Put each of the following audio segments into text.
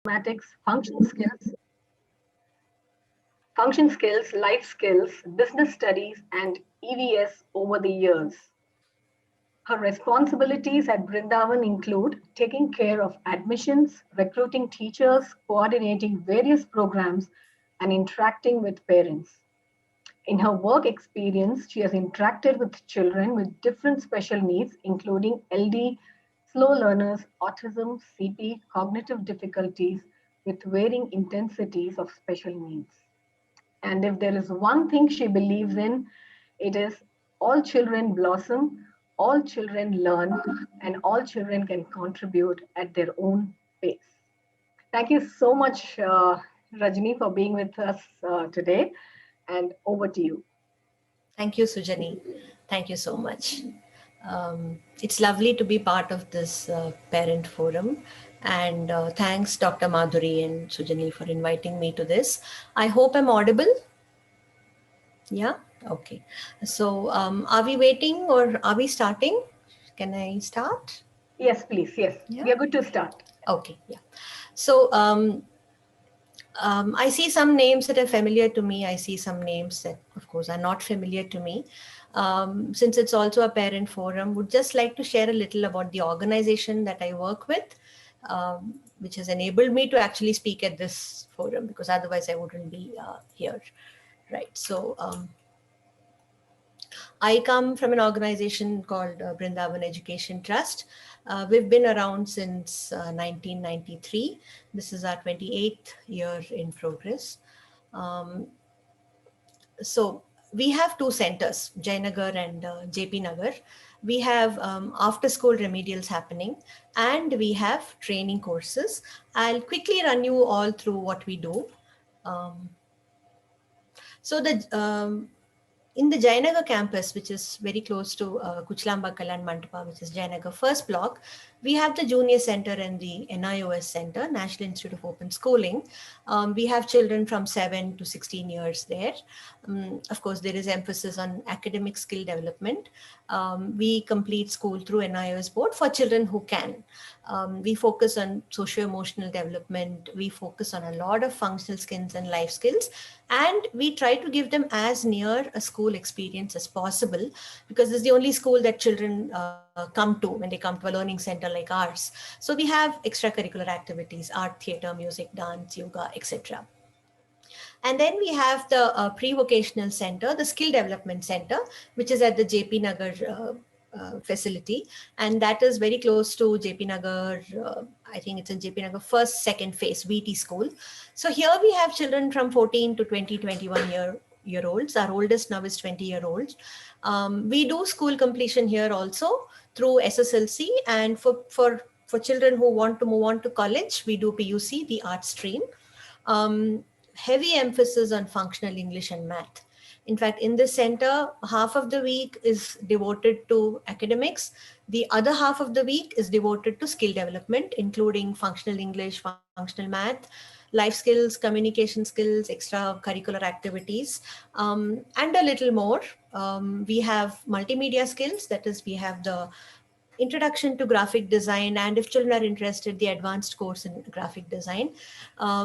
mathematics, function skills, life skills, business studies, and EVS over the years. Her responsibilities at Brindavan include taking care of admissions, recruiting teachers, coordinating various programs, and interacting with parents. In her work experience, she has interacted with children with different special needs, including LD, slow learners, autism, CP, cognitive difficulties, with varying intensities of special needs. And if there is one thing she believes in, it is all children blossom, all children learn, and all children can contribute at their own pace. Thank you so much, Rajni, for being with us today. And over to you. Thank you, Sujani. Thank you so much. It's lovely to be part of this parent forum. And thanks, Dr. Madhuri and Sujani, for inviting me to this. I hope I'm audible. Yeah? Okay. So, are we waiting or are we starting? Can I start? Yes, please. Yes, Yeah. we are good to start. Okay. Yeah. So, I see some names that are familiar to me. I see some names that, of course, are not familiar to me. Since it's also a parent forum, would just like to share a little about the organization that I work with, which has enabled me to actually speak at this forum, because otherwise I wouldn't be here. Right. So I come from an organization called Brindavan Education Trust. We've been around since 1993. This is our 28th year in progress. Um, so we have two centers, Jayanagar and JP Nagar. We have after school remedials happening, and we have training courses. I'll quickly run you all through what we do. Um, so the in the Jayanagar campus, which is very close to Kuchlamba Kalyan Mandapa, which is Jayanagar first block, we have the Junior Center and the NIOS Center, National Institute of Open Schooling. We have children from 7 to 16 years there. Of course, there is emphasis on academic skill development. We complete school through NIOS board for children who can. We focus on socio-emotional development. We focus on a lot of functional skills and life skills. And we try to give them as near a school experience as possible, because it's the only school that children come to when they come to a learning center like ours. So we have extracurricular activities, art, theater, music, dance, yoga, etc. And then we have the pre-vocational center, the skill development center, which is at the JP Nagar facility. And that is very close to JP Nagar. I think it's in JP Nagar first, second phase, VT school. So here we have children from 14 to 20, 21 year olds. Our oldest now is 20-year-olds. We do school completion here also through SSLC. And for children who want to move on to college, we do PUC, the art stream. Heavy emphasis on functional English and math. In fact, in this center, half of the week is devoted to academics. The other half of the week is devoted to skill development, including functional English, functional math, life skills, communication skills, extracurricular activities, and a little more. We have multimedia skills, that is, we have the introduction to graphic design, and if children are interested, the advanced course in graphic design.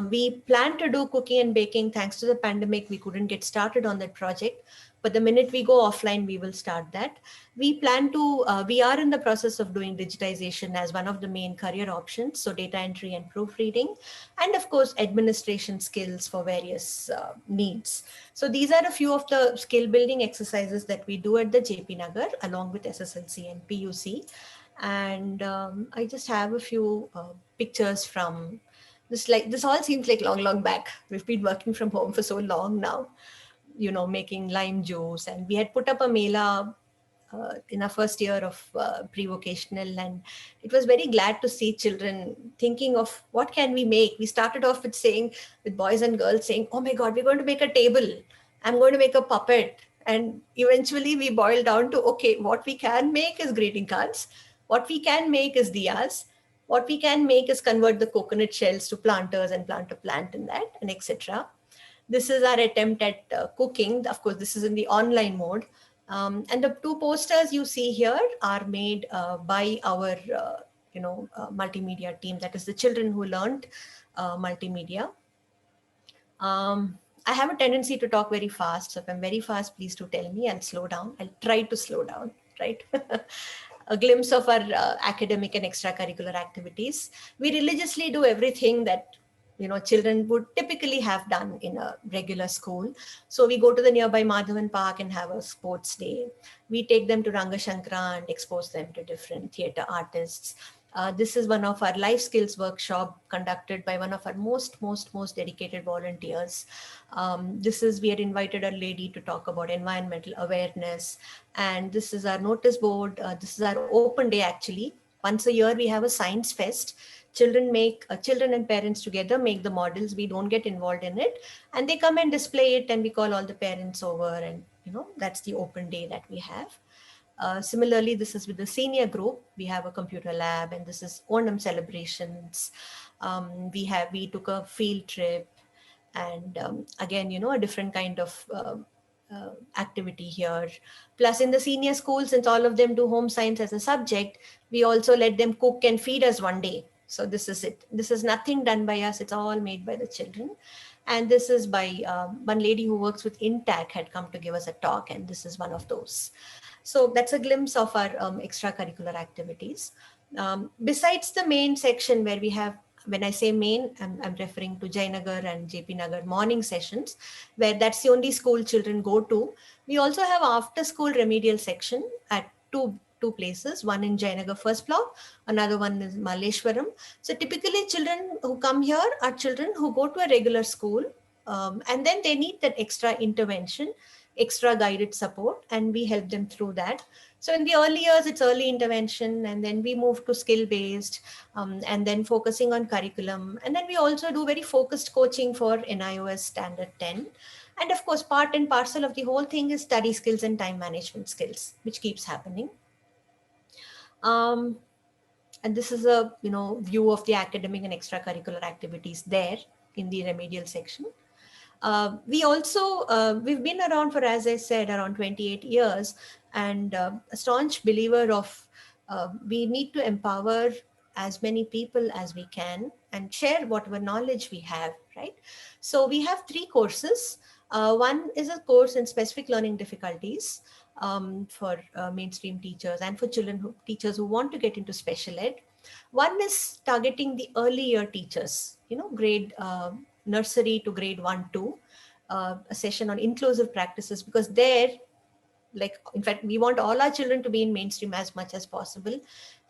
We plan to do cooking and baking. Thanks to the pandemic, we couldn't get started on that project, but the minute we go offline, we will start that. We are in the process of doing digitization as one of the main career options, so data entry and proofreading, and of course administration skills for various needs. So these are a few of the skill building exercises that we do at the JP Nagar along with SSLC and PUC. And I just have a few pictures from this. Like, this all seems like long back. We've been working from home for so long now, making lime juice, and we had put up a mela in our first year of pre-vocational, and it was very glad to see children thinking of what can we make. We started off with boys and girls saying, oh my god, we're going to make a table, I'm going to make a puppet. And eventually we boiled down to, okay, what we can make is greeting cards, what we can make is diyas, what we can make is convert the coconut shells to planters and plant a plant in that, and etc. This is our attempt at cooking. Of course, this is in the online mode. And the two posters you see here are made by our multimedia team. That is the children who learned multimedia. I have a tendency to talk very fast. So if I'm very fast, please do tell me. I'll slow down. I'll try to slow down, right? A glimpse of our academic and extracurricular activities. We religiously do everything that children would typically have done in a regular school. So we go to the nearby Madhavan Park and have a sports day. We take them to Rangashankara and expose them to different theatre artists. This is one of our life skills workshop conducted by one of our most dedicated volunteers. We had invited a lady to talk about environmental awareness, and this is our notice board. This is our open day actually. Once a year we have a science fest. Children and parents together make the models. We don't get involved in it, and they come and display it, and we call all the parents over, and that's the open day that we have. Similarly, this is with the senior group. We have a computer lab, and this is Onam celebrations. We took a field trip, and again, a different kind of activity here. Plus, in the senior school, since all of them do home science as a subject, we also let them cook and feed us one day. So this is it. This is nothing done by us. It's all made by the children. And this is by one lady who works with Intac had come to give us a talk, and this is one of those. So that's a glimpse of our extracurricular activities. Besides the main section where we have, when I say main, I'm referring to Jainagar and JP Nagar morning sessions, where that's the only school children go to. We also have after school remedial section at two places, one in Jainagar first block, another one is Malleshwaram. So typically children who come here are children who go to a regular school, and then they need that extra intervention, extra guided support, and we help them through that. So in the early years, it's early intervention, and then we move to skill-based, and then focusing on curriculum. And then we also do very focused coaching for NIOS Standard 10. And of course, part and parcel of the whole thing is study skills and time management skills, which keeps happening. And this is a view of the academic and extracurricular activities there in the remedial section. We've been around for, as I said, around 28 years, and a staunch believer of we need to empower as many people as we can and share whatever knowledge we have, right? So we have 3 courses. One is a course in specific learning difficulties for mainstream teachers and for teachers who want to get into special ed. One is targeting the early year teachers, grade nursery to grade 1, 2, a session on inclusive practices, because there, in fact, we want all our children to be in mainstream as much as possible,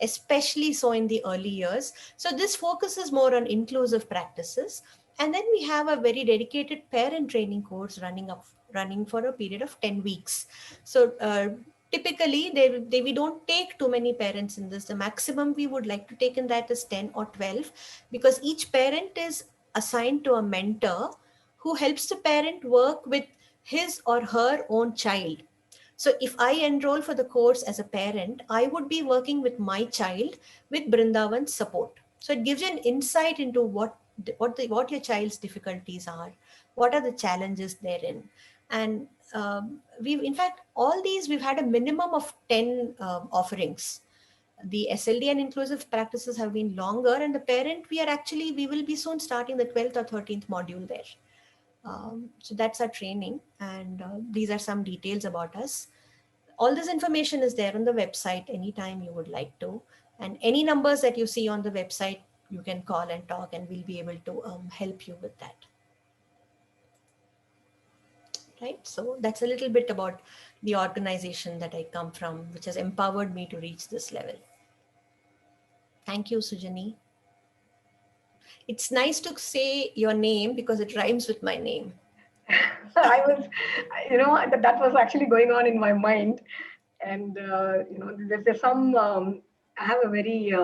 especially so in the early years. So this focuses more on inclusive practices. And then we have a very dedicated parent training course running for a period of 10 weeks. So typically we don't take too many parents in this. The maximum we would like to take in that is 10 or 12, because each parent is assigned to a mentor who helps the parent work with his or her own child. So if I enroll for the course as a parent, I would be working with my child with Brindavan's support. So it gives you an insight into what your child's difficulties are, what are the challenges therein. And in fact, all these, we've had a minimum of 10 offerings. The SLD and inclusive practices have been longer, and the parent, we will be soon starting the 12th or 13th module there. So that's our training, and these are some details about us. All this information is there on the website anytime you would like to, and any numbers that you see on the website, you can call and talk, and we'll be able to help you with that. Right, so that's a little bit about the organization that I come from, which has empowered me to reach this level. Thank you, Sujani. It's nice to say your name because it rhymes with my name. I was, that was actually going on in my mind. And, there's some, I have a very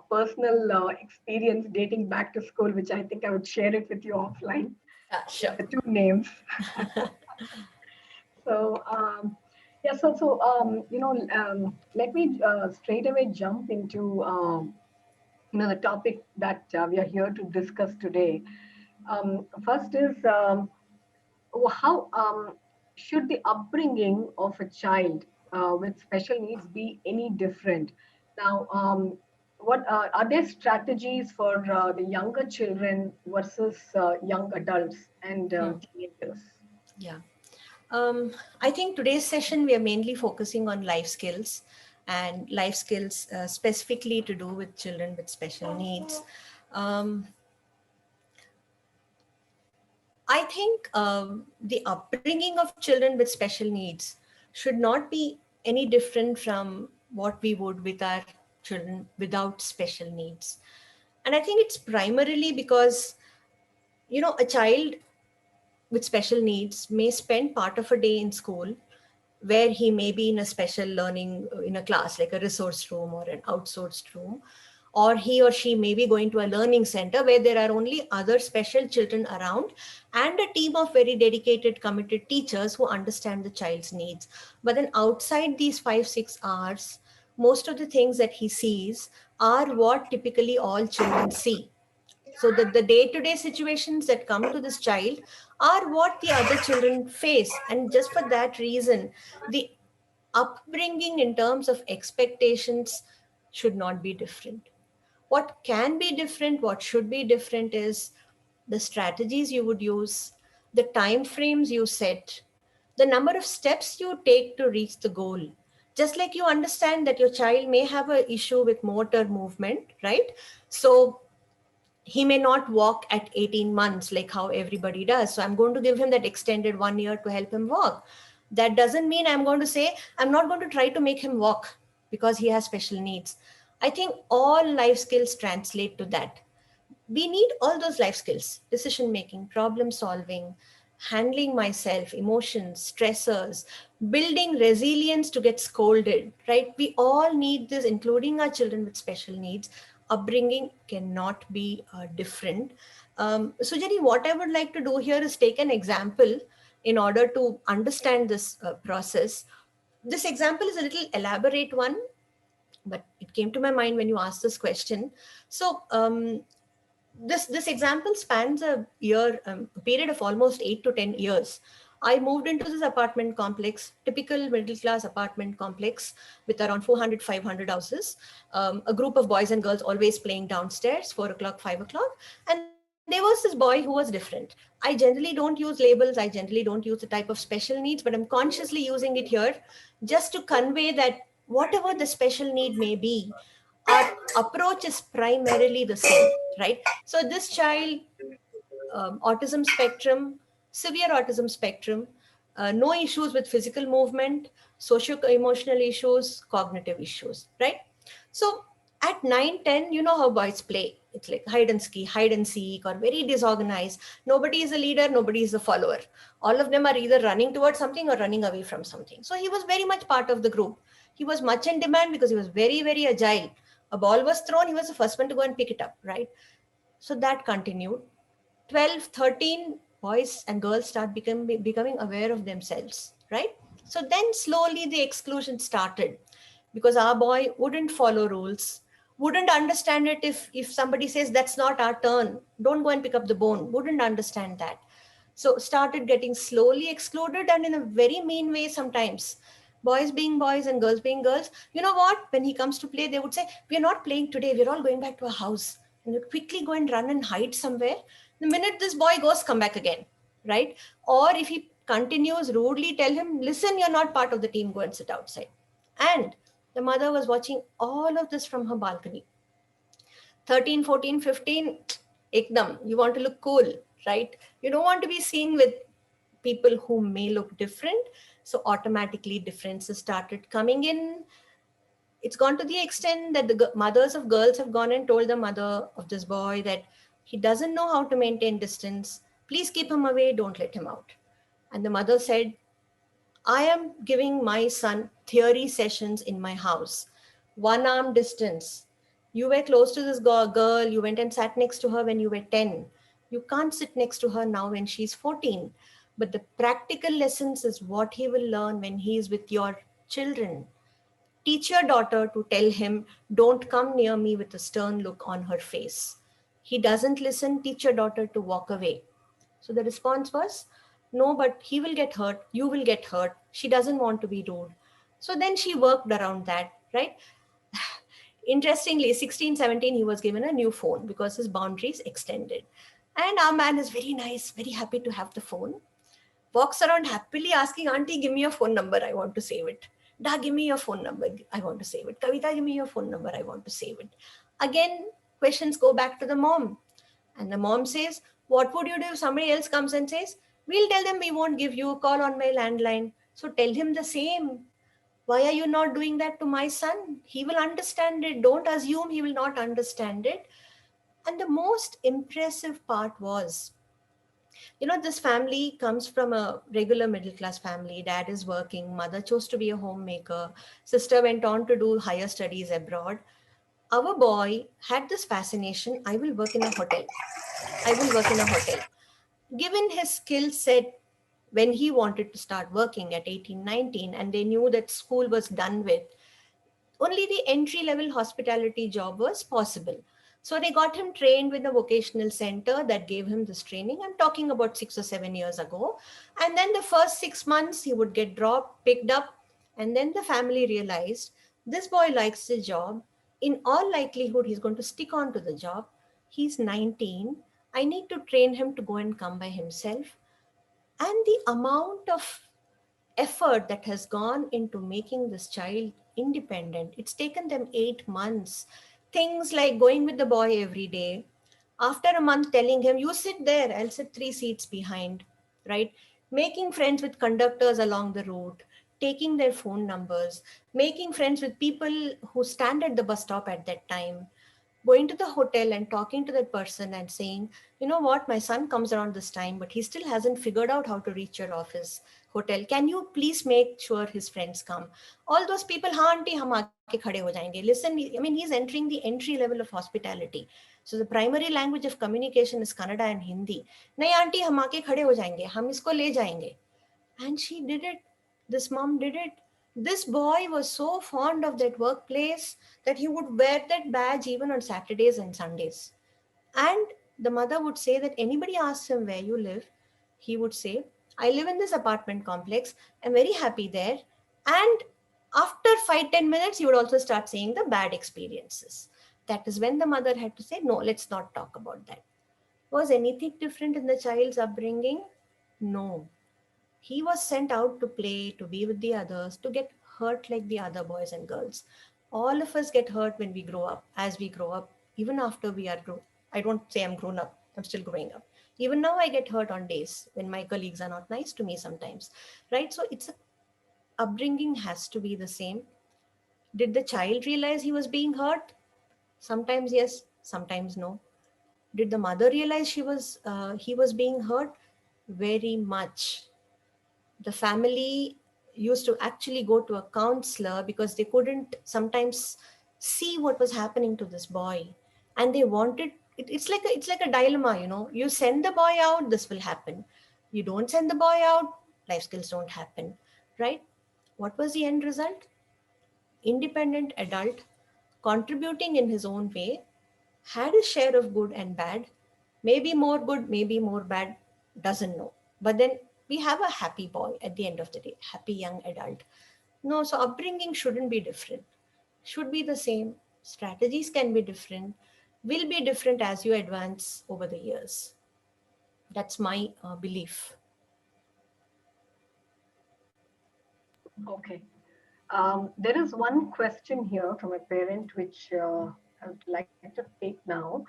personal experience dating back to school, which I think I would share it with you offline. Sure. The 2 names. So, let me straight away jump into, the topic that we are here to discuss today. First is how should the upbringing of a child with special needs be any different? Now, what are there strategies for the younger children versus young adults and teenagers? Yeah. I think today's session, we are mainly focusing on life skills and life skills specifically to do with children with special needs. Um, I think the upbringing of children with special needs should not be any different from what we would with our children without special needs. And I think it's primarily because, a child with special needs may spend part of a day in school where he may be in a special learning in a class like a resource room or an outsourced room, or he or she may be going to a learning center where there are only other special children around and a team of very dedicated committed teachers who understand the child's needs. But then outside these 5-6 hours, most of the things that he sees are what typically all children see. So that the day-to-day situations that come to this child are what the other children face. And just for that reason, the upbringing in terms of expectations should not be different. What can be different, what should be different is the strategies you would use, the time frames you set, the number of steps you take to reach the goal. Just like you understand that your child may have an issue with motor movement, right? So he may not walk at 18 months like how everybody does. So I'm going to give him that extended 1 year to help him walk. That doesn't mean I'm going to say, I'm not going to try to make him walk because he has special needs. I think all life skills translate to that. We need all those life skills: decision making, problem solving, handling myself, emotions, stressors, building resilience to get scolded, right? We all need this, including our children with special needs. Upbringing cannot be different. So, Jenny, what I would like to do here is take an example in order to understand this process. This example is a little elaborate one, but it came to my mind when you asked this question. So, this example spans a period of almost 8 to 10 years. I moved into this apartment complex, typical middle class apartment complex with around 400, 500 houses. A group of boys and girls always playing downstairs, 4 o'clock, 5 o'clock. And there was this boy who was different. I generally don't use labels. I generally don't use the type of special needs, but I'm consciously using it here just to convey that whatever the special need may be, our approach is primarily the same, right? So this child, autism spectrum, severe autism spectrum, no issues with physical movement, socio-emotional issues, cognitive issues, right? So at 9, 10, you know how boys play. It's like hide and seek, or very disorganized. Nobody is a leader, nobody is a follower. All of them are either running towards something or running away from something. So he was very much part of the group. He was much in demand because he was very, very agile. A ball was thrown, he was the first one to go and pick it up, right? So that continued. 12, 13, boys and girls start becoming aware of themselves, right? So then slowly the exclusion started because our boy wouldn't follow rules, wouldn't understand it. If somebody says that's not our turn, don't go and pick up the bone, wouldn't understand that. So started getting slowly excluded, and in a very mean way sometimes. Boys being boys and girls being girls. You know what? When he comes to play, they would say, we're not playing today. We're all going back to our house. And they'd quickly go and run and hide somewhere. The minute this boy goes, come back again, right? Or if he continues, rudely tell him, listen, you're not part of the team. Go and sit outside. And the mother was watching all of this from her balcony. 13, 14, 15, ekdam, you want to look cool, right? You don't want to be seen with people who may look different. So automatically differences started coming in. It's gone to the extent that the mothers of girls have gone and told the mother of this boy that he doesn't know how to maintain distance. Please keep him away. Don't let him out. And the mother said, I am giving my son theory sessions in my house, 1 arm distance. You were close to this girl, you went and sat next to her when you were 10. You can't sit next to her now when she's 14. But the practical lessons is what he will learn when he is with your children. Teach your daughter to tell him, don't come near me, with a stern look on her face. He doesn't listen, teach your daughter to walk away. So the response was, no, but he will get hurt, you will get hurt. She doesn't want to be rude. So then she worked around that, right? Interestingly, 16, 17, he was given a new phone because his boundaries extended. And our man is very nice, very happy to have the phone. Walks around happily asking, Auntie, give me your phone number. I want to save it. Da, give me your phone number. I want to save it. Kavita, give me your phone number. I want to save it. Again, questions go back to the mom. And the mom says, what would you do if somebody else comes and says, we'll tell them we won't give you a call on my landline. So tell him the same. Why are you not doing that to my son? He will understand it. Don't assume he will not understand it. And the most impressive part was, this family comes from a regular middle class family. Dad is working, mother chose to be a homemaker, sister went on to do higher studies abroad. Our boy had this fascination, I will work in a hotel. I will work in a hotel. Given his skill set, when he wanted to start working at 18, 19, and they knew that school was done with, only the entry level hospitality job was possible. So they got him trained with a vocational center that gave him this training. I'm talking about 6 or 7 years ago. And then the first 6 months, he would get dropped, picked up. And then the family realized this boy likes the job. In all likelihood, he's going to stick on to the job. He's 19. I need to train him to go and come by himself. And the amount of effort that has gone into making this child independent. It's taken them 8 months. Things like going with the boy every day. After a month, telling him, you sit there, I'll sit 3 seats behind, right? Making friends with conductors along the route, taking their phone numbers, making friends with people who stand at the bus stop at that time, going to the hotel and talking to that person and saying, you know what, my son comes around this time, but he still hasn't figured out how to reach your office hotel. Can you please make sure his friends come? All those people, हाँ auntie, हम आके खड़े हो जाएंगे. Listen, I mean, he's entering the entry level of hospitality. So the primary language of communication is Kannada and Hindi. नहीं auntie, हम आके खड़े हो जाएंगे, हम इसको ले जाएंगे. And she did it. This mom did it. This boy was so fond of that workplace that he would wear that badge even on Saturdays and Sundays. And the mother would say that anybody asks him where you live, he would say, I live in this apartment complex. I'm very happy there. And after 5, 10 minutes, he would also start saying the bad experiences. That is when the mother had to say, no, let's not talk about that. Was anything different in the child's upbringing? No. He was sent out to play, to be with the others, to get hurt like the other boys and girls. All of us get hurt when we grow up, as we grow up, even after we are grown. I don't say I'm grown up, I'm still growing up. Even now, I get hurt on days when my colleagues are not nice to me sometimes, right? So it's a, upbringing has to be the same. Did the child realize he was being hurt? Sometimes yes, sometimes no. Did the mother realize he was being hurt? Very much. The family used to actually go to a counselor because they couldn't sometimes see what was happening to this boy, and they wanted it's like a dilemma. You send the boy out, this will happen. You don't send the boy out, life skills don't happen, right? What was the end result? Independent adult, contributing in his own way, had his share of good and bad, maybe more good, maybe more bad, doesn't know. But then we have a happy boy at the end of the day, happy young adult. No, so upbringing shouldn't be different, should be the same. Strategies can be different, will be different as you advance over the years. That's my belief. Okay. There is one question here from a parent which I would like to take now.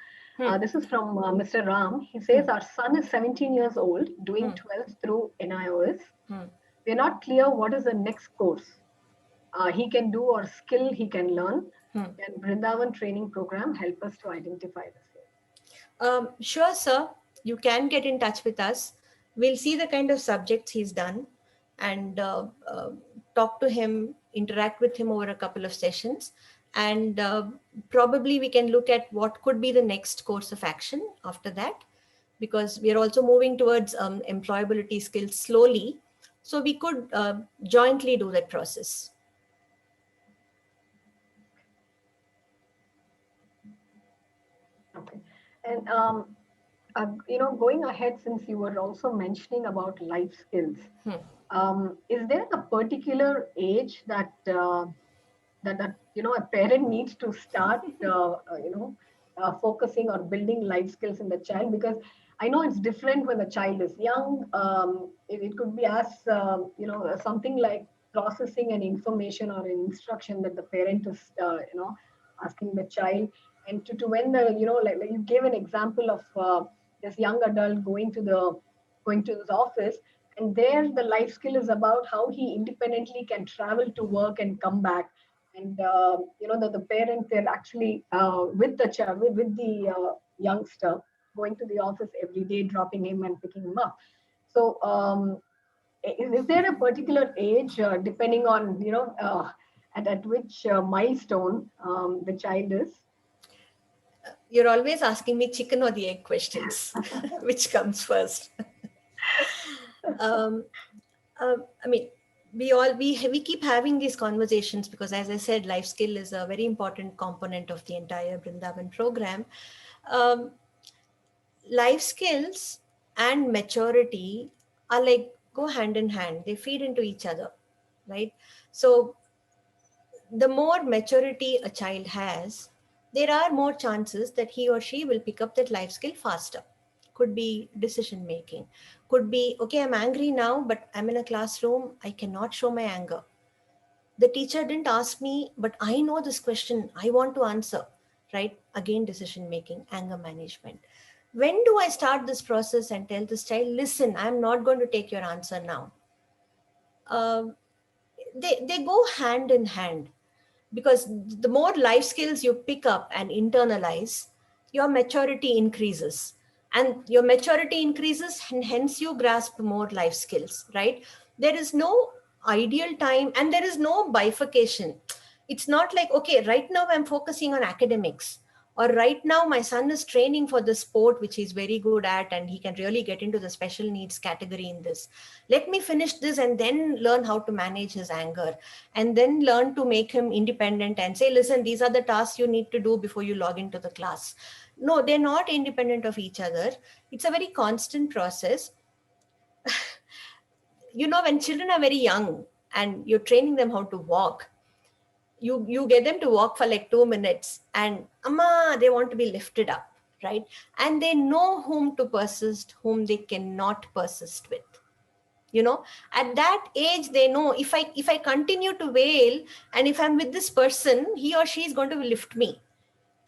This is from Mr. Ram. He says, our son is 17 years old, doing 12th through NIOS. We're not clear what is the next course he can do or skill he can learn. Can Brindavan training program help us to identify the same? Sure, sir. You can get in touch with us. We'll see the kind of subjects he's done and talk to him, interact with him over a couple of sessions. And probably we can look at what could be the next course of action after that, because we are also moving towards employability skills slowly. So we could jointly do that process. Okay. And going ahead, since you were also mentioning about life skills, is there a particular age that that a parent needs to start focusing or building life skills in the child, because I know it's different when the child is young. It could be as something like processing an information or an instruction that the parent is asking the child, and to when the like you gave an example of this young adult going to his office, and there the life skill is about how he independently can travel to work and come back, and the parents, they're actually with the child, with the youngster, going to the office every day, dropping him and picking him up. So is there a particular age, depending on at which milestone the child is? You're always asking me chicken or the egg questions. Which comes first? um, I mean, we keep having these conversations because, as I said, life skill is a very important component of the entire Brindavan program. Um, Life skills and maturity are like go hand in hand. They feed into each other, right? So the more maturity a child has, there are more chances that he or she will pick up that life skill faster. Could be decision making, could be, okay, I'm angry now, but I'm in a classroom, I cannot show my anger. The teacher didn't ask me, but I know this question, I want to answer, right? Again, decision making, anger management. When do I start this process and tell this child, listen, I'm not going to take your answer now? Um, they go hand in hand, because the more life skills you pick up and internalize, your maturity increases, and your maturity increases, and hence you grasp more life skills, right? There is no ideal time and there is no bifurcation. It's not like, okay, right now I'm focusing on academics, or right now my son is training for the sport which he's very good at and he can really get into the special needs category in this. Let me finish this and then learn how to manage his anger, and then learn to make him independent and say, listen, these are the tasks you need to do before you log into the class. No, they're not independent of each other. It's a very constant process. When children are very young and you're training them how to walk, you get them to walk for like 2 minutes, and they want to be lifted up, right? And they know whom to persist, whom they cannot persist with. At that age they know, if I continue to wail, and if I'm with this person, he or she is going to lift me,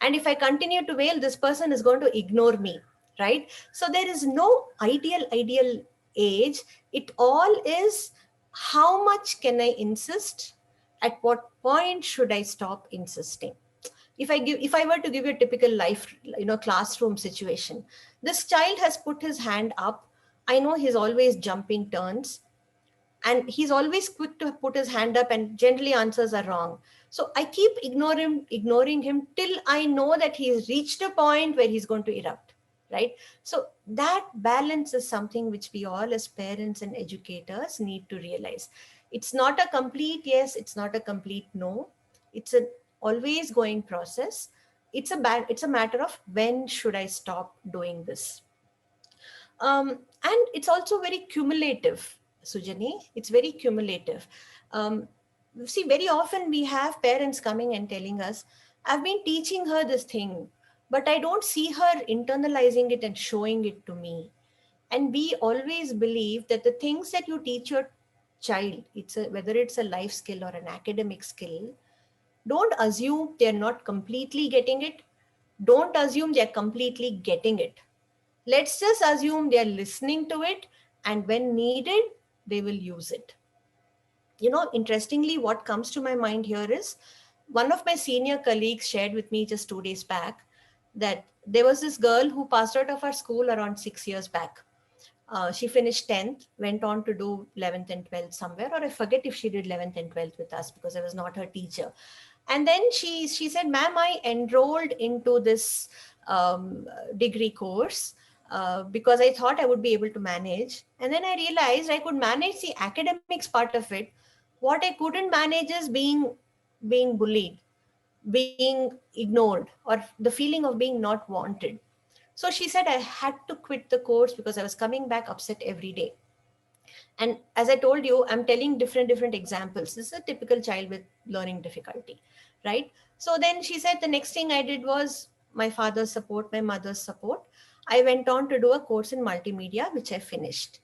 and if I continue to wail, this person is going to ignore me, right? So there is no ideal age. It all is, how much can I insist, at what point should I stop insisting? If I were to give you a typical life, classroom situation, this child has put his hand up. I know he's always jumping turns, and he's always quick to put his hand up, and generally answers are wrong. So I keep ignoring him till I know that he's reached a point where he's going to erupt, right? So that balance is something which we all as parents and educators need to realize. It's not a complete yes, it's not a complete no. It's an always going process. It's a matter of when should I stop doing this. And it's also very cumulative, Sujani. It's very cumulative. Um, See, very often we have parents coming and telling us, I've been teaching her this thing, but I don't see her internalizing it and showing it to me. And we always believe that the things that you teach your child, whether it's a life skill or an academic skill, don't assume they're not completely getting it. Don't assume they're completely getting it. Let's just assume they're listening to it, and when needed, they will use it. Interestingly, what comes to my mind here is one of my senior colleagues shared with me just 2 days back that there was this girl who passed out of our school around 6 years back. She finished 10th, went on to do 11th and 12th somewhere, or I forget if she did 11th and 12th with us because I was not her teacher. And then she said, ma'am, I enrolled into this degree course because I thought I would be able to manage. And then I realized I could manage the academics part of it. What I couldn't manage is being bullied, being ignored, or the feeling of being not wanted. So she said I had to quit the course because I was coming back upset every day. And as I told you, I'm telling different examples. This is a typical child with learning difficulty, right? So then she said the next thing I did was my father's support, my mother's support. I went on to do a course in multimedia, which I finished.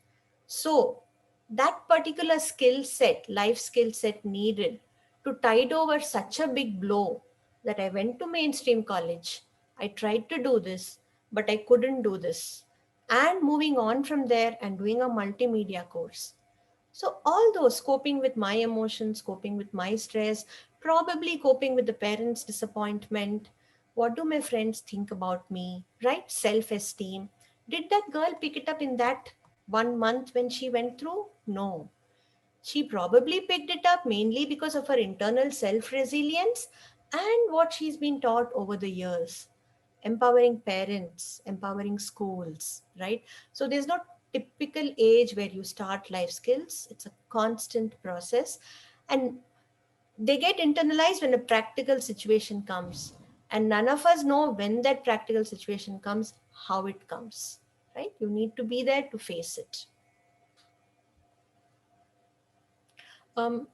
So that particular skill set, life skill set needed to tide over such a big blow that I went to mainstream college. I tried to do this, but I couldn't do this. And moving on from there and doing a multimedia course. So, all those coping with my emotions, coping with my stress, probably coping with the parents' disappointment. What do my friends think about me? Right? Self esteem. Did that girl pick it up in that 1 month when she went through? No. She probably picked it up mainly because of her internal self resilience and what she's been taught over the years. Empowering parents, empowering schools, right? So there's no typical age where you start life skills. It's a constant process. And they get internalized when a practical situation comes. And none of us know when that practical situation comes, how it comes, right? You need to be there to face it. Um,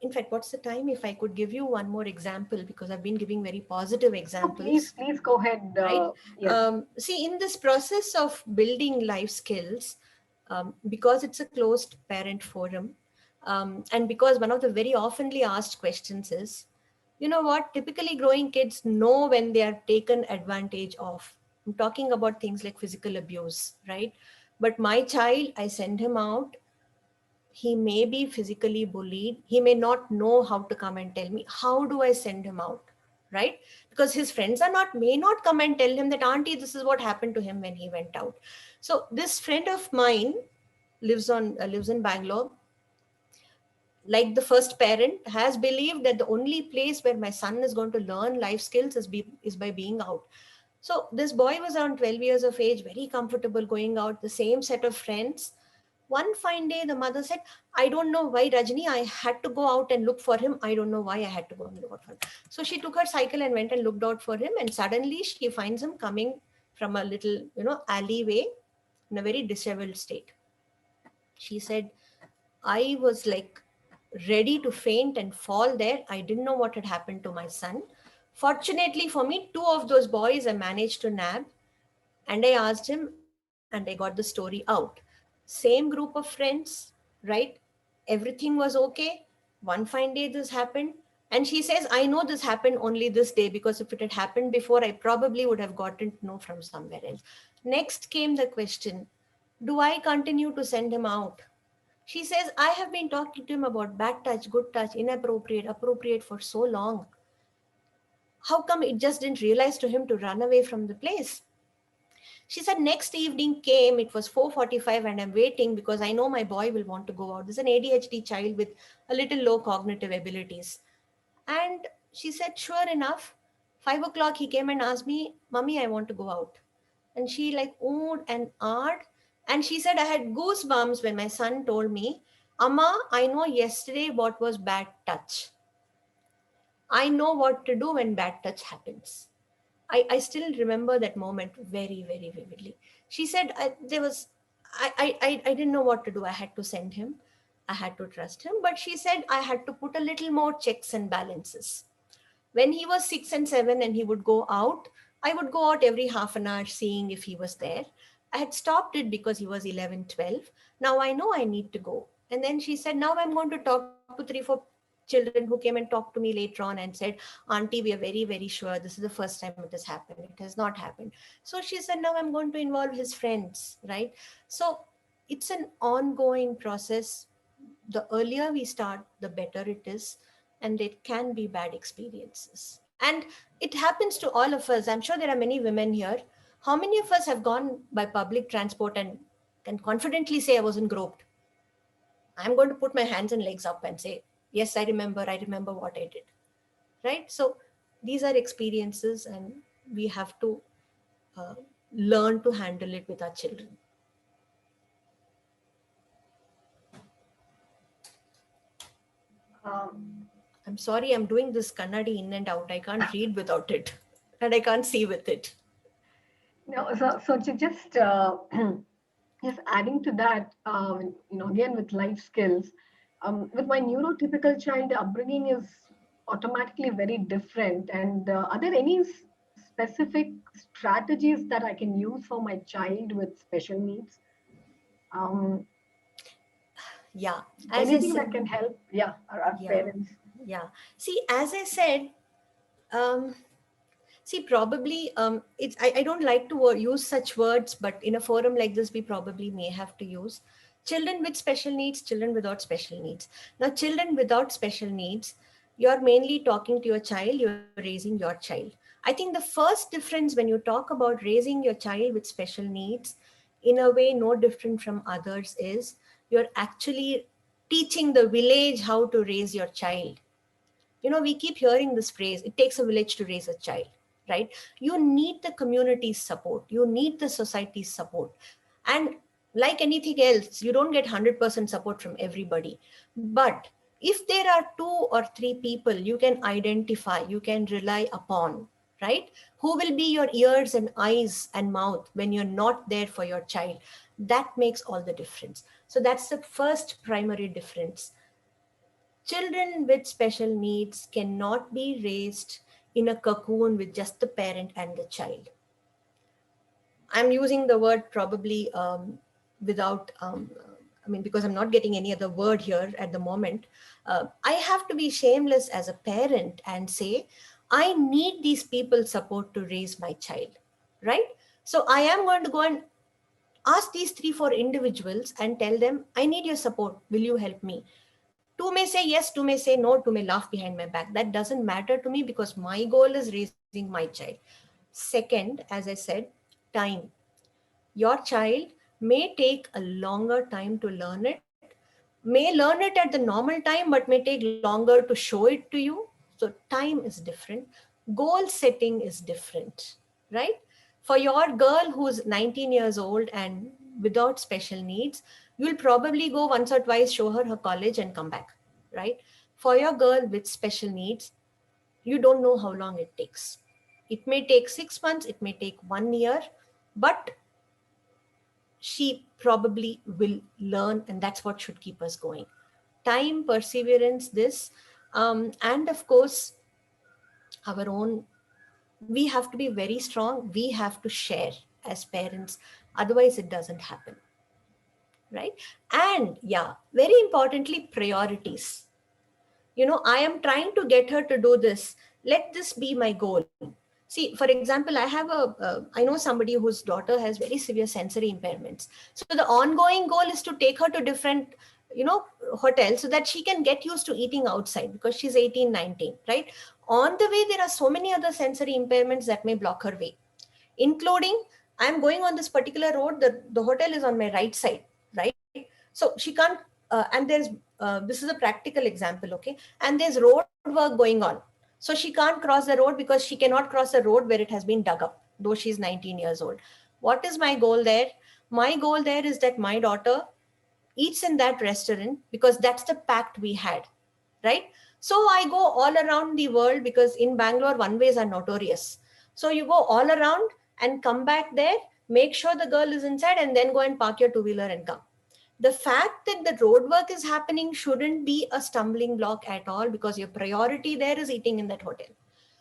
in fact, what's the time? If I could give you one more example, because I've been giving very positive No, please, examples, please go ahead. right? Yes. See, in this process of building life skills, because it's a closed parent forum, and because one of the very oftenly asked questions is, you know what, typically growing kids know when they are taken advantage of. I'm talking about things like physical abuse, right? But my child, I send him out, he may be physically bullied, he may not know how to come and tell me. How do I send him out, right? Because his friends are not, may not come and tell him that, auntie, this is what happened to him when he went out. So this friend of mine lives in Bangalore. Like the first parent, has believed that the only place where my son is going to learn life skills is by being out. So this boy was around 12 years of age, very comfortable going out, the same set of friends. One fine day, the mother said, I don't know why, Rajni, I had to go out and look for him. I don't know why I had to go and look out for him. So she took her cycle and went and looked out for him. And suddenly she finds him coming from a little, alleyway in a very disheveled state. She said, I was like ready to faint and fall there. I didn't know what had happened to my son. Fortunately for me, two of those boys I managed to nab, and I asked him and I got the story out. Same group of friends, right? Everything was okay. One fine day this happened. And she says, I know this happened only this day because if it had happened before, I probably would have gotten to know from somewhere else. Next came the question, do I continue to send him out? She says, I have been talking to him about bad touch, good touch, inappropriate, appropriate for so long. How come it just didn't realize to him to run away from the place? She said next evening came, it was 4:45 and I'm waiting because I know my boy will want to go out. This is an ADHD child with a little low cognitive abilities. And she said, sure enough, 5 o'clock he came and asked me, Mummy, I want to go out. And she like oohed and ahed. And she said, I had goosebumps when my son told me, Amma, I know yesterday what was bad touch. I know what to do when bad touch happens. I still remember that moment very, very vividly. She said I didn't know what to do. I had to send him. I had to trust him. But she said I had to put a little more checks and balances. When he was 6 and 7 and he would go out, I would go out every half an hour seeing if he was there. I had stopped it because he was 11, 12. Now I know I need to go. And then she said, now I'm going to talk to 3, 4 children who came and talked to me later on and said, Auntie, we are very, very sure this is the first time it has happened. It has not happened. So she said, now I'm going to involve his friends, right? So it's an ongoing process. The earlier we start, the better it is. And it can be bad experiences. And it happens to all of us. I'm sure there are many women here. How many of us have gone by public transport and can confidently say I wasn't groped? I'm going to put my hands and legs up and say, yes, I remember what I did. Right? So these are experiences and we have to uh, learn to handle it with our children. I'm sorry, I'm doing this Kannadi in and out. I can't read without it and I can't see with it. No, so just Yes, adding to that, again with life skills, with my neurotypical child, the upbringing is automatically very different. And are there any specific strategies that I can use for my child with special needs? Um, Yeah, as I Anything said, that can help? Yeah, our yeah, parents. yeah. See, as I said, um, see, probably I don't like to use such words, but in a forum like this, we probably may have to use children with special needs, children without special needs. Now, children without special needs, you're mainly talking to your child, you're raising your child. I think the first difference when you talk about raising your child with special needs, in a way no different from others, is you're actually teaching the village how to raise your child. You know, we keep hearing this phrase, it takes a village to raise a child, right? You need the community's support, you need the society's support. And like anything else, you don't get 100% support from everybody. But if there are two or three people you can identify, you can rely upon, right? Who will be your ears and eyes and mouth when you're not there for your child? That makes all the difference. So that's the first primary difference. Children with special needs cannot be raised in a cocoon with just the parent and the child. I'm using the word probably without, I mean, because I'm not getting any other word here at the moment. I have to be shameless as a parent and say, I need these people's support to raise my child, right? So I am going to go and ask these 3 4 individuals and tell them, I need your support, will you help me? Two may say yes, two may say no, two may laugh behind my back. That doesn't matter to me because my goal is raising my child. Second, as I said, time. Your child may take a longer time to learn it, may learn it at the normal time, but may take longer to show it to you. So time is different. Goal setting is different, right? For your girl who's 19 years old and without special needs, you'll probably go once or twice, show her college and come back, right? For your girl with special needs, you don't know how long it takes. It may take 6 months, it may take 1 year, but she probably will learn, and that's what should keep us going. Time, perseverance, this, and of course, our own, we have to be very strong. We have to share as parents. Otherwise, it doesn't happen, right? And yeah, very importantly, priorities. You know, I am trying to get her to do this. Let this be my goal. See, for example, I know somebody whose daughter has very severe sensory impairments. So the ongoing goal is to take her to different, you know, hotels so that she can get used to eating outside because she's 18, 19, right? On the way, there are so many other sensory impairments that may block her way, including I'm going on this particular road, the hotel is on my right side, right? So she can't, and this is a practical example, okay? And there's road work going on. So she can't cross the road because she cannot cross the road where it has been dug up, though she's 19 years old. What is my goal there? My goal there is that my daughter eats in that restaurant because that's the pact we had, right? So I go all around the world because in Bangalore, one ways are notorious. So you go all around and come back there, make sure the girl is inside, and then go and park your two-wheeler and come. The fact that the road work is happening shouldn't be a stumbling block at all because your priority there is eating in that hotel.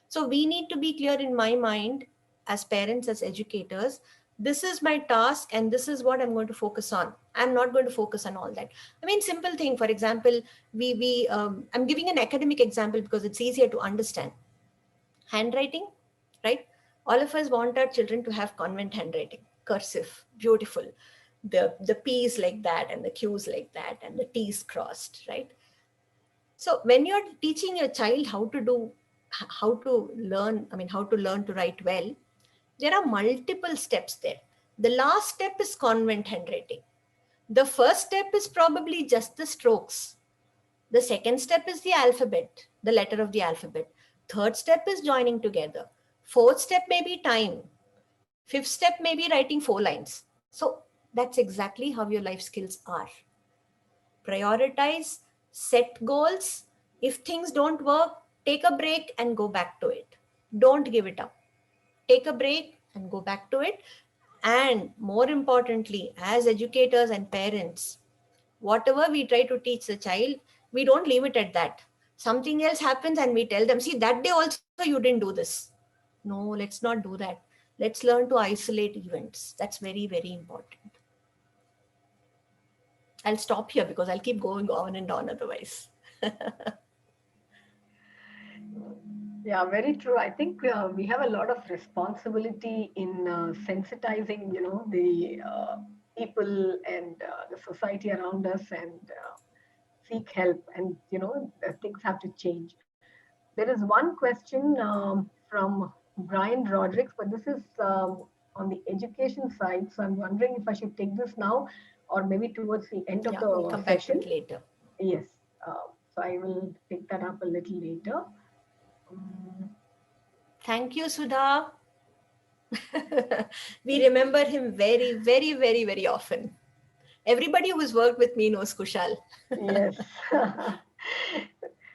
So we need to be clear in my mind as parents, as educators, this is my task and this is what I'm going to focus on. I'm not going to focus on all that. I mean, simple thing, for example, I'm giving an academic example because it's easier to understand. Handwriting, right? All of us want our children to have convent handwriting, cursive, beautiful. The P's like that and the Q's like that and the T's crossed, right? So when you're teaching your child how to learn, I mean, how to learn to write well, there are multiple steps there. The last step is convent handwriting. The first step is probably just the strokes. The second step is the alphabet, the letter of the alphabet. Third step is joining together. Fourth step may be time. Fifth step may be writing 4 lines. So that's exactly how your life skills are. Prioritize, set goals. If things don't work, take a break and go back to it. Don't give it up. Take a break and go back to it. And more importantly, as educators and parents, whatever we try to teach the child, we don't leave it at that. Something else happens and we tell them, see, that day also you didn't do this. No, let's not do that. Let's learn to isolate events. That's very, very important. I'll stop here because I'll keep going on and on otherwise. Yeah, very true. I think we have a lot of responsibility in sensitizing, the people and the society around us, and seek help. And things have to change. There is one question from Brian Rodrigues, but this is on the education side. So I'm wondering if I should take this now or maybe towards the end of Yeah, we'll the come back to session. it later. Yes. So I will pick that up a little later. Um, Thank you, Sudha. We remember him very, very, very, very often. Everybody who's worked with me knows Kushal. yes.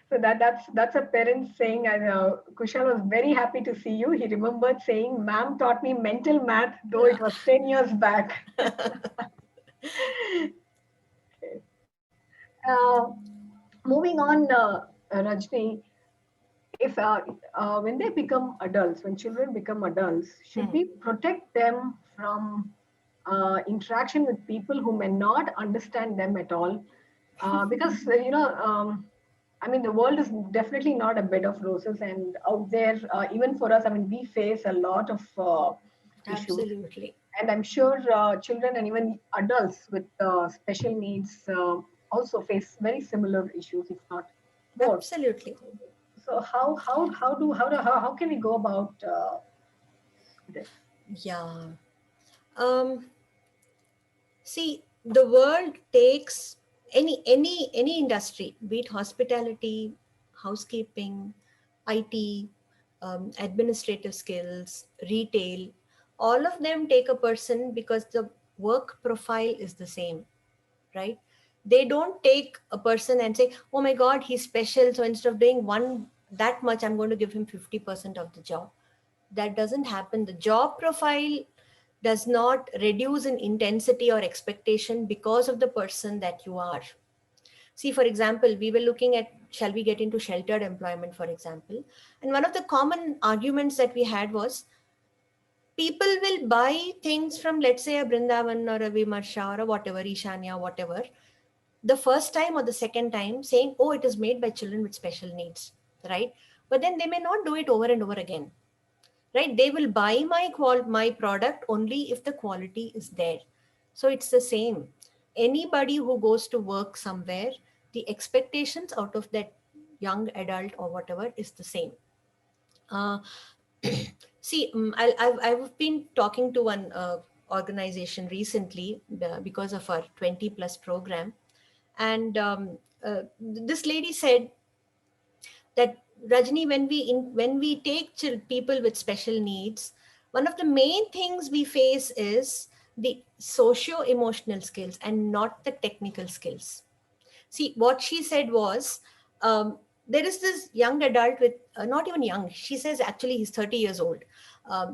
So that's a parent saying, I know Kushal was very happy to see you. He remembered saying, "Ma'am taught me mental math, though it was 10 years back." Okay. Uh, Moving on, Rajni, if when they become adults, when children become adults, should we protect them from interaction with people who may not understand them at all? Because I mean, the world is definitely not a bed of roses, and out there, even for us, I mean, we face a lot of issues, Absolutely. and I'm sure children and even adults with special needs also face very similar issues, if not more. Absolutely. So how can we go about this? Yeah. Um, See, the world takes any industry, be it hospitality, housekeeping, IT, administrative skills, retail, all of them take a person because the work profile is the same, right? They don't take a person and say, oh my God, he's special. So instead of doing one that much, I'm going to give him 50% of the job. That doesn't happen. The job profile does not reduce in intensity or expectation because of the person that you are. See, for example, we were looking at, shall we get into sheltered employment, for example? And one of the common arguments that we had was people will buy things from, let's say, a Brindavan or a Vimarsha or a whatever, Ishanya, whatever, the first time or the second time saying, oh, it is made by children with special needs, right? But then they may not do it over and over again, right? They will buy my product only if the quality is there. So it's the same. Anybody who goes to work somewhere, the expectations out of that young adult or whatever is the same. Uh, See, I've been talking to one organization recently because of our 20 plus program. And this lady said that, Rajni, when we take people with special needs, one of the main things we face is the socio-emotional skills and not the technical skills. See, what she said was, there is this young adult with, not even young, she says actually he's 30 years old,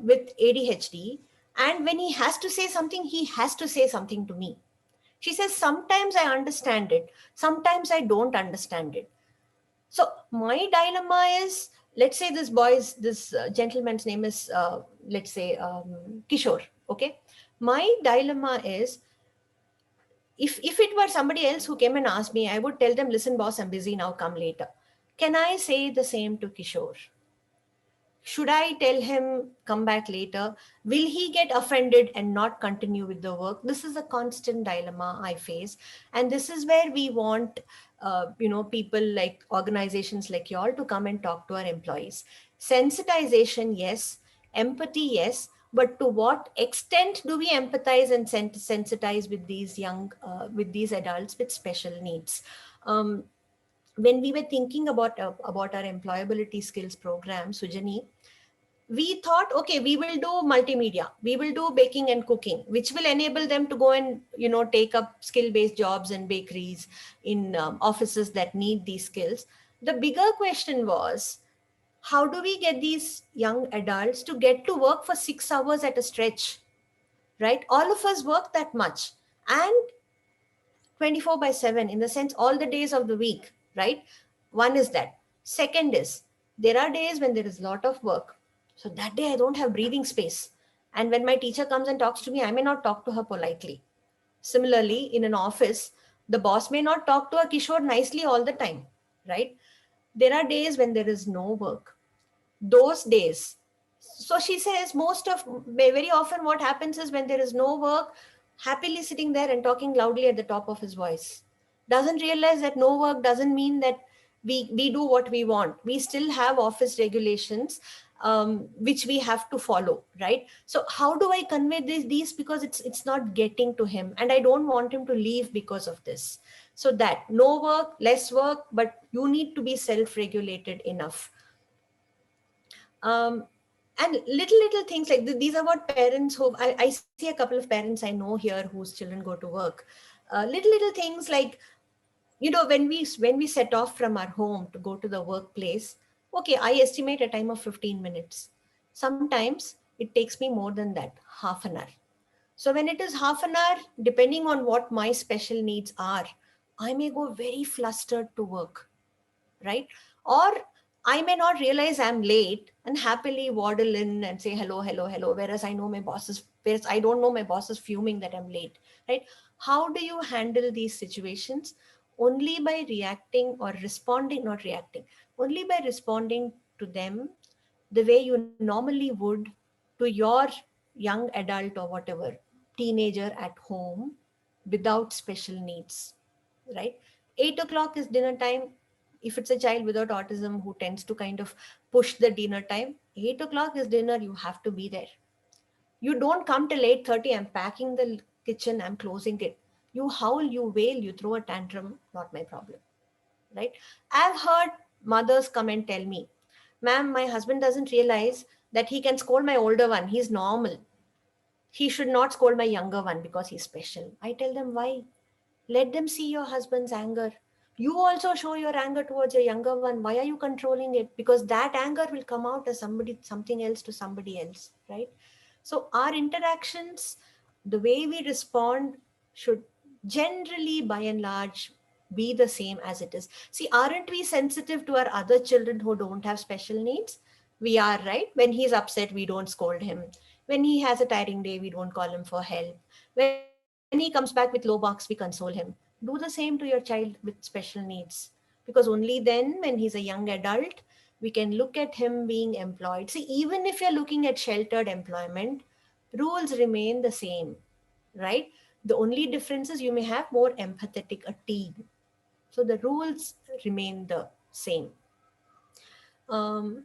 with ADHD. And when he has to say something, he has to say something to me. She says, sometimes I understand it, sometimes I don't understand it. So my dilemma is, let's say this gentleman's name is, let's say, Kishore. Okay. My dilemma is, if it were somebody else who came and asked me, I would tell them, listen, boss, I'm busy now, come later. Can I say the same to Kishore? Should I tell him come back later? Will he get offended and not continue with the work? This is a constant dilemma I face. And this is where we want, people like organizations like y'all to come and talk to our employees. Sensitization, yes. Empathy, yes. But to what extent do we empathize and sensitize with these with these adults with special needs? When we were thinking about our employability skills program, Sujani, we thought, okay, we will do multimedia, we will do baking and cooking, which will enable them to go and take up skill-based jobs in bakeries, in offices that need these skills. The bigger question was, how do we get these young adults to get to work for 6 hours at a stretch, right? All of us work that much, and 24/7, in the sense all the days of the week, right? One is that. Second is, there are days when there is a lot of work. So that day I don't have breathing space. And when my teacher comes and talks to me, I may not talk to her politely. Similarly, in an office, the boss may not talk to a Kishore nicely all the time, right? There are days when there is no work. Those days, so she says, very often what happens is when there is no work, happily sitting there and talking loudly at the top of his voice. Doesn't realize that no work doesn't mean that we do what we want. We still have office regulations, which we have to follow, right? So how do I convey these, because it's not getting to him, and I don't want him to leave because of this. So that no work, less work, but you need to be self-regulated enough. And little things like these are what parents who I see a couple of parents I know here whose children go to work. Little things like, when we set off from our home to go to the workplace, okay, I estimate a time of 15 minutes. Sometimes it takes me more than that, half an hour. So when it is half an hour, depending on what my special needs are, I may go very flustered to work, right? Or I may not realize I'm late and happily waddle in and say hello, hello, hello, whereas I don't know my boss is fuming that I'm late, right? How do you handle these situations? Only by reacting or responding, not reacting, only by responding to them the way you normally would to your young adult or whatever, teenager at home without special needs, right? 8 o'clock is dinner time. If it's a child without autism who tends to kind of push the dinner time, 8 o'clock is dinner, you have to be there. You don't come till 8:30, I'm packing the kitchen, I'm closing it. You howl, you wail, you throw a tantrum, not my problem, right? I've heard mothers come and tell me, ma'am, my husband doesn't realize that he can scold my older one, he's normal. He should not scold my younger one because he's special. I tell them, why? Let them see your husband's anger. You also show your anger towards your younger one. Why are you controlling it? Because that anger will come out as something else to somebody else, right? So our interactions, the way we respond, should generally, by and large, be the same as it is. See, aren't we sensitive to our other children who don't have special needs? We are, right? When he's upset, we don't scold him. When he has a tiring day, we don't call him for help. When he comes back with low marks, we console him. Do the same to your child with special needs. Because only then, when he's a young adult, we can look at him being employed. See, even if you're looking at sheltered employment, rules remain the same, right? The only difference is you may have more empathetic a team. So the rules remain the same. Um,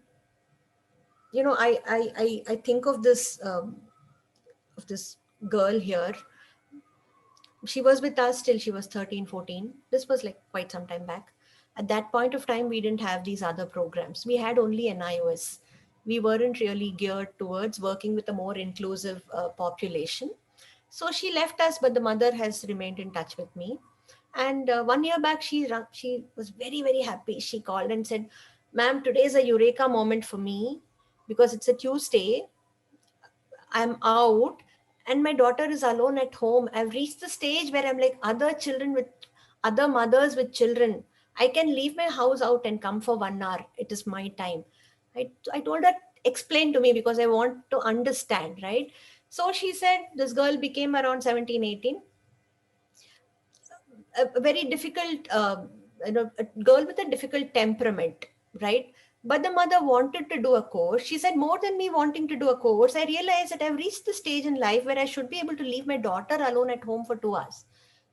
I think of this girl here. She was with us till she was 13, 14. This was like quite some time back. At that point of time, we didn't have these other programs. We had only NIOS. We weren't really geared towards working with a more inclusive population. So she left us, but the mother has remained in touch with me. And 1 year back, she was very, very happy. She called and said, ma'am, today is a eureka moment for me because it's a Tuesday. I'm out and my daughter is alone at home. I've reached the stage where I'm like other mothers with children. I can leave my house out and come for 1 hour. It is my time. I told her, explain to me because I want to understand, right? So she said this girl became around 17, 18. A very difficult, a girl with a difficult temperament, right? But the mother wanted to do a course. She said, more than me wanting to do a course, I realized that I've reached the stage in life where I should be able to leave my daughter alone at home for 2 hours.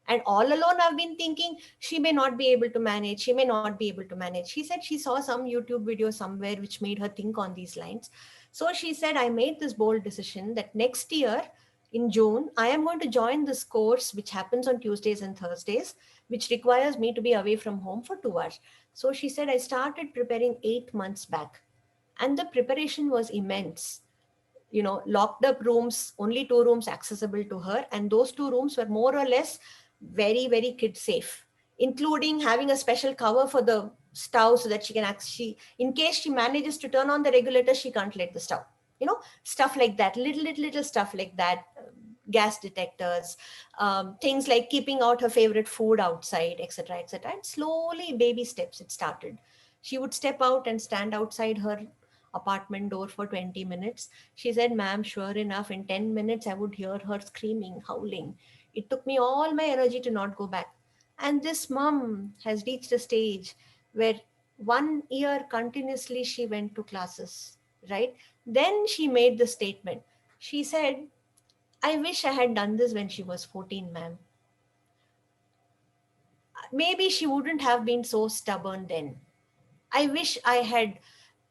And all alone, I've been thinking she may not be able to manage. She may not be able to manage. She said she saw some YouTube video somewhere which made her think on these lines. So she said, I made this bold decision that next year in June, I am going to join this course, which happens on Tuesdays and Thursdays, which requires me to be away from home for 2 hours. So she said, I started preparing 8 months back. And the preparation was immense. Locked up rooms, only 2 rooms accessible to her. And those 2 rooms were more or less very, very kid safe, including having a special cover for the stove so that she can actually, in case she manages to turn on the regulator, she can't light the stove. Stuff like that, little stuff like that. gas detectors, things like keeping out her favorite food outside, etc., etc. And slowly, baby steps, it started. She would step out and stand outside her apartment door for 20 minutes. She said, "Ma'am, sure enough, in 10 minutes, I would hear her screaming, howling. It took me all my energy to not go back." And this mom has reached a stage where 1 year continuously she went to classes, right? Then she made the statement. She said, "I wish I had done this when she was 14, ma'am. Maybe she wouldn't have been so stubborn then. I wish I had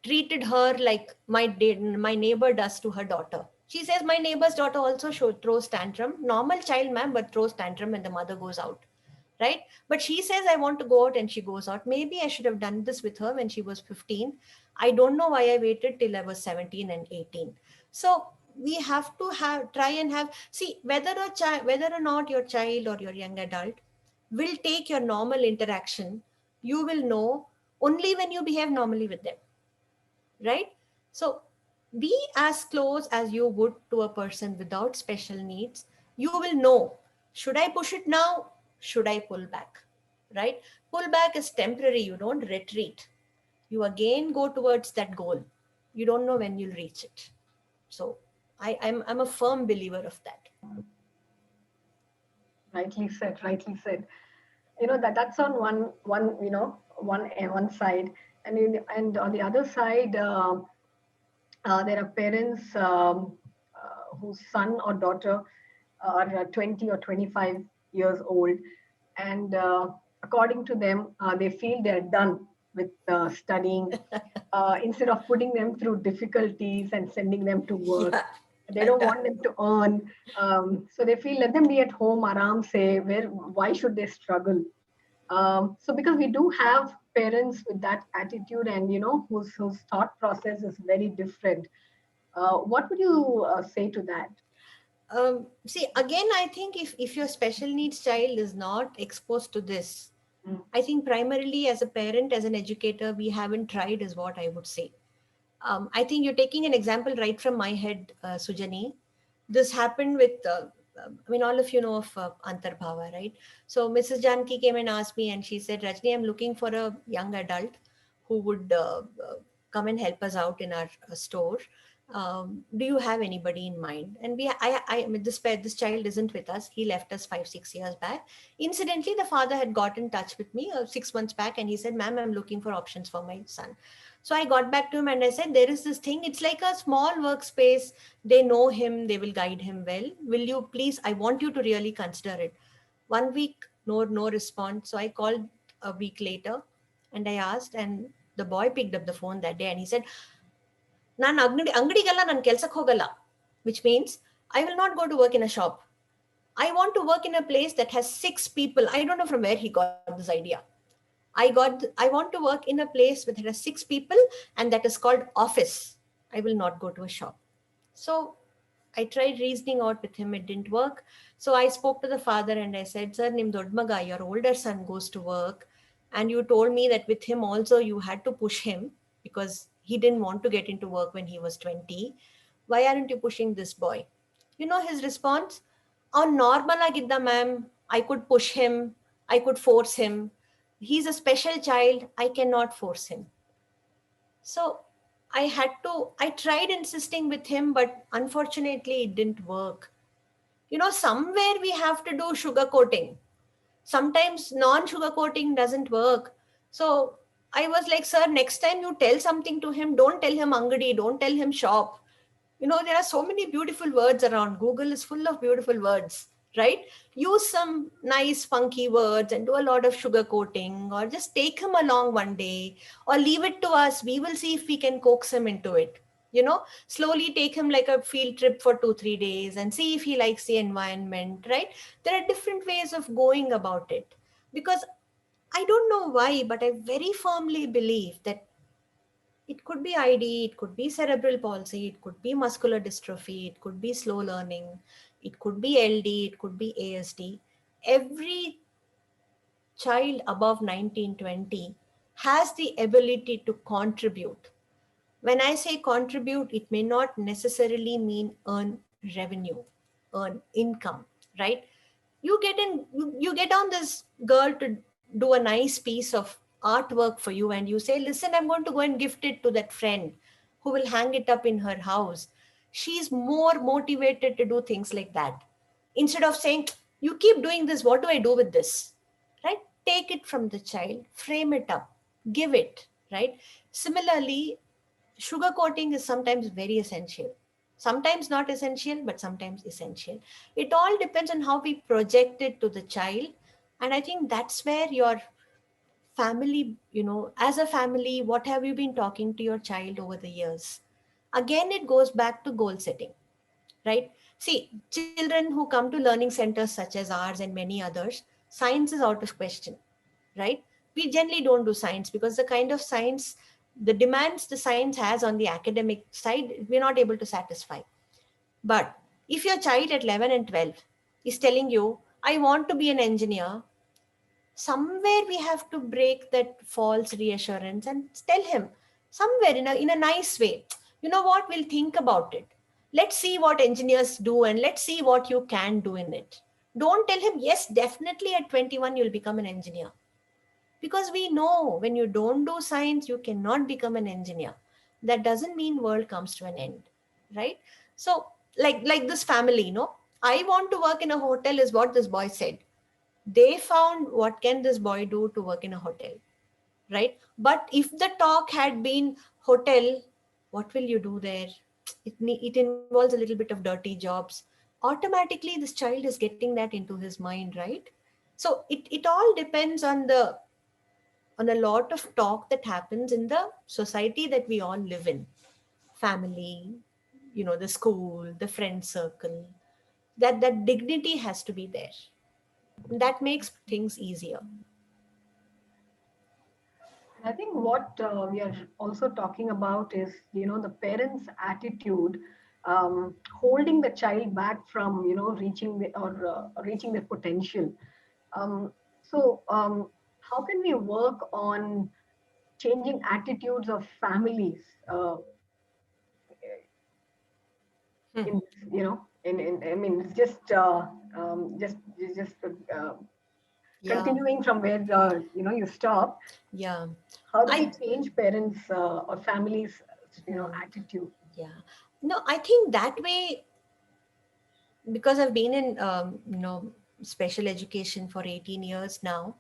treated her like my neighbor does to her daughter." She says, "My neighbor's daughter also throws tantrum. Normal child, ma'am, but throws tantrum when the mother goes out." Right? But she says, "I want to go out," and she goes out. Maybe I should have done this with her when she was 15. I don't know why I waited till I was 17 and 18. So we have to try and see whether or not your child or your young adult will take your normal interaction, you will know only when you behave normally with them, right? So be as close as you would to a person without special needs. You will know, should I push it now? Should I pull back? Right? Pull back is temporary. You don't retreat. You again go towards that goal. You don't know when you'll reach it. So I'm a firm believer of that. Rightly said. Rightly said. That's on one one side, and on the other side, there are parents whose son or daughter are 20 or 25 years old, and according to them, they feel they're done with studying. Instead of putting them through difficulties and sending them to work, Yeah. they don't want them to earn. So they feel, let them be at home, aram say, why should they struggle? So because we do have parents with that attitude, and whose thought process is very different. What would you say to that? See, again, I think if your special needs child is not exposed to this, Mm. I think primarily as a parent, as an educator, we haven't tried, is what I would say. I think you're taking an example right from my head, Sujani. This happened with, I mean, all of you know of Antarbhava, right? So Mrs. Janki came and asked me, and she said, "Rajni, I'm looking for a young adult who would come and help us out in our store. Do you have anybody in mind?" And I mean, this child isn't with us. He left us 5, 6 years back. Incidentally, the father had got in touch with me 6 months back, and he said, "Ma'am, I'm looking for options for my son." So I got back to him and I said, "There is this thing. It's like a small workspace. They know him. They will guide him well. Will you please? I want you to really consider it." 1 week, no response. So I called a week later, and I asked, and the boy picked up the phone that day, and he said, "ನಾನು ಅಂಗಡಿಗೆಲ್ಲ ನಾನು ಕೆಲ್ಸಕ್ಕೆ ಹೋಗಲ್ಲ," which means I will not go to work in a shop. I want to work in a place that has 6 people. I don't know from where he got this idea. I want to work in a place where there are 6 people, and that is called office. I will not go to a shop. So I tried reasoning out with him. It didn't work. So I spoke to the father and I said, "Sir, nim dodmaga, your older son goes to work, and you told me that with him also you had to push him because he didn't want to get into work when he was 20. Why aren't you pushing this boy?" You know his response? On normal agidda, ma'am. I could push him. I could force him. He's a special child. I cannot force him. So I tried insisting with him, but unfortunately it didn't work. Somewhere we have to do sugar coating. Sometimes non-sugar coating doesn't work. So I was like, "Sir, next time you tell something to him, don't tell him angadi, don't tell him shop." There are so many beautiful words around. Google is full of beautiful words, right? Use some nice funky words and do a lot of sugar coating, or just take him along one day, or leave it to us. We will see if we can coax him into it. Slowly take him like a field trip for 2, 3 days and see if he likes the environment, right? There are different ways of going about it, because I don't know why, but I very firmly believe that it could be ID, it could be cerebral palsy, it could be muscular dystrophy, it could be slow learning, it could be LD, it could be ASD. Every child above 1920 has the ability to contribute. When I say contribute, it may not necessarily mean earn revenue. earn income, right? You get on this girl to do a nice piece of artwork for you, and you say, listen, I'm going to go and gift it to that friend who will hang it up in her house. She's more motivated to do things like that, instead of saying, you keep doing this, what do I do with this, right? Take it from the child, frame it up, give it, right? Similarly, sugarcoating is sometimes very essential. Sometimes not essential, but sometimes essential. It all depends on how we project it to the child. And I think that's where your family, as a family, what have you been talking to your child over the years? Again, it goes back to goal setting, right? See, children who come to learning centers such as ours and many others, science is out of question, right? We generally don't do science because the kind of science, the demands the science has on the academic side, we're not able to satisfy. But if your child at 11 and 12 is telling you, I want to be an engineer, somewhere we have to break that false reassurance and tell him somewhere in a nice way, you know what, we'll think about it. Let's see what engineers do and let's see what you can do in it. Don't tell him, yes, definitely at 21 you'll become an engineer, because we know when you don't do science you cannot become an engineer. That doesn't mean world comes to an end, right? So like this family, I want to work in a hotel is what this boy said. They found, what can this boy do to work in a hotel, right? But if the talk had been hotel, what will you do there? It involves a little bit of dirty jobs. Automatically this child is getting that into his mind, right? So it all depends on a lot of talk that happens in the society that we all live in. Family, the school, the friend circle, that dignity has to be there. That makes things easier. I think what we are also talking about is, the parents' attitude, holding the child back from, reaching their potential. So, how can we work on changing attitudes of families Hmm. in, I mean, it's just Yeah, continuing from where, you stop. yeah. How do we I change parents or families, hmm, attitude? yeah. No, I think that way, because I've been in special education for 18 years now,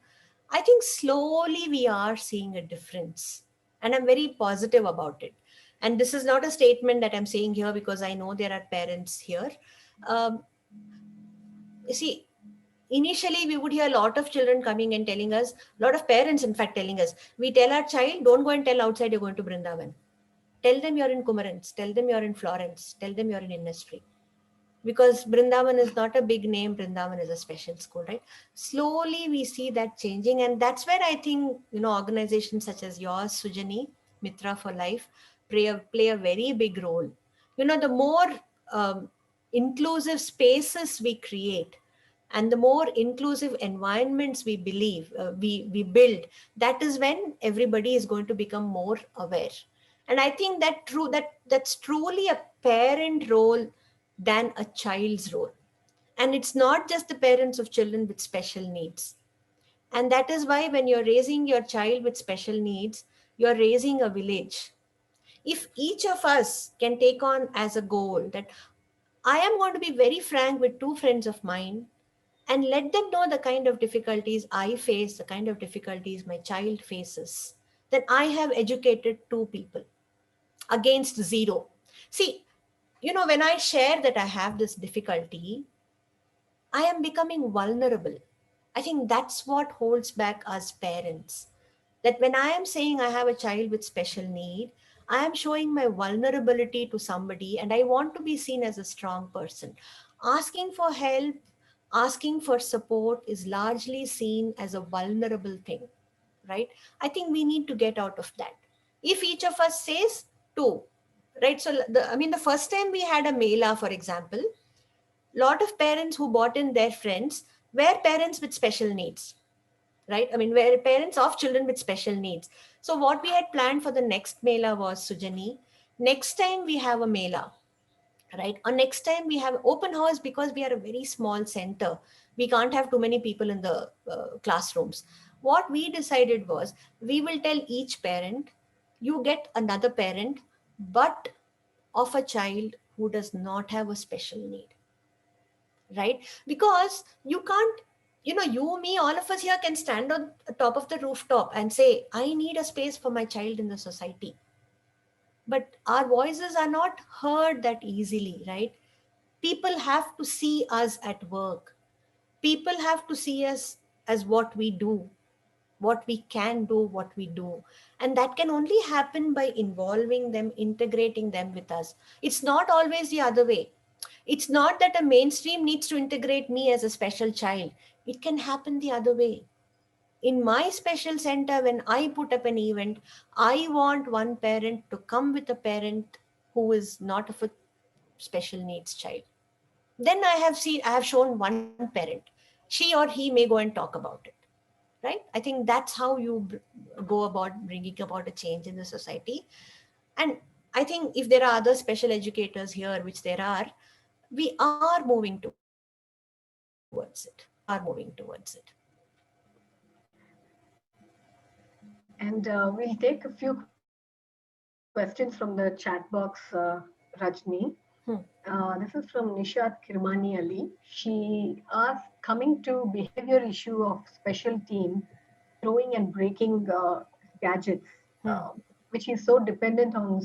I think slowly we are seeing a difference, and I'm very positive about it. And this is not a statement that I'm saying here because I know there are parents here. Um, See, initially we would hear a lot of children coming and telling us, a lot of parents in fact telling us, we tell our child, don't go and tell outside you're going to Brindavan. Tell them you're in Kumarans, tell them you're in Florence, tell them you're in industry. Because Brindavan is not a big name, Brindavan is a special school, right? Slowly we see that changing, and that's where I think, organizations such as yours, Sujani, Mitra for Life, play a very big role. The more um, inclusive spaces we create, and the more inclusive environments we believe we build, that is when everybody is going to become more aware. And I think that's truly a parent role than a child's role. And it's not just the parents of children with special needs. And that is why when you're raising your child with special needs, you're raising a village. If each of us can take on as a goal that I am going to be very frank with two friends of mine and let them know the kind of difficulties I face, the kind of difficulties my child faces, then I have educated two people against zero. See, when I share that I have this difficulty, I am becoming vulnerable. I think that's what holds back us parents. That when I am saying I have a child with special need, I am showing my vulnerability to somebody and I want to be seen as a strong person. Asking for help, asking for support is largely seen as a vulnerable thing, right? I think we need to get out of that. If each of us says two, right? So, the first time we had a Mela, for example, lot of parents who bought in their friends were parents with special needs, right? Were parents of children with special needs. So what we had planned for the next Mela was, Sujani, next time we have a Mela, right? Or next time we have open house, because we are a very small center, we can't have too many people in the classrooms. What we decided was, we will tell each parent, you get another parent, but of a child who does not have a special need, right? Because you can't, you, me, all of us here can stand on the top of the rooftop and say, I need a space for my child in the society. But our voices are not heard that easily, right? People have to see us at work. People have to see us as what we do, what we can do, what we do. And that can only happen by involving them, integrating them with us. It's not always the other way. It's not that a mainstream needs to integrate me as a special child. It can happen the other way. In my special center, when I put up an event, I want one parent to come with a parent who is not of a special needs child. Then I have shown one parent. She or he may go and talk about it, right? I think that's how you go about bringing about a change in the society. And I think if there are other special educators here, which there are, we are moving towards it. And we'll take a few questions from the chat box, Rajni. Hmm. This is from Nishat Kirmani Ali. She asked, coming to behavior issue of special teen throwing and breaking gadgets, Hmm. which is so dependent on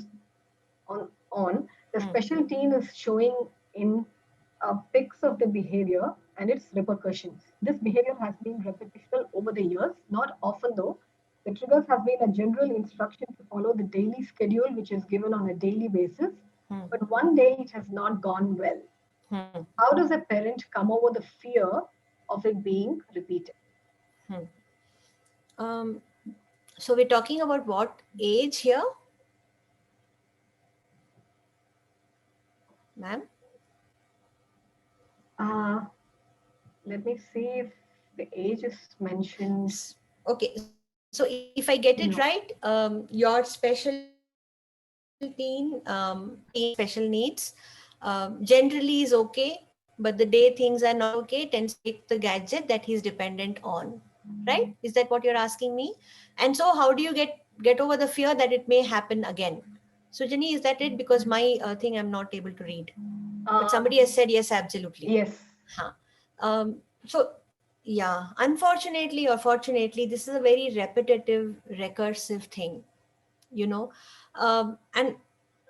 the Hmm. special teen is showing in pics of the behavior and its repercussions. This behavior has been repetitional over the years, not often though. The triggers have been a general instruction to follow the daily schedule, which is given on a daily basis. Hmm. But one day it has not gone well. Hmm. How does a parent come over the fear of it being repeated? Hmm. Um, so we're talking about what age here, ma'am? Uh, Let me see if the age is mentioned. Okay, so if I get it right, No. your special teen special needs generally is okay, but the day things are not okay, tends to take the gadget that he's dependent on, right? Is that what you're asking me? And so how do you get over the fear that it may happen again? So Jenny, is that it? Because my thing I'm not able to read, but Uh, somebody has said yes, absolutely. yes. Huh. So yeah, unfortunately or fortunately, this is a very repetitive, recursive thing, you know. And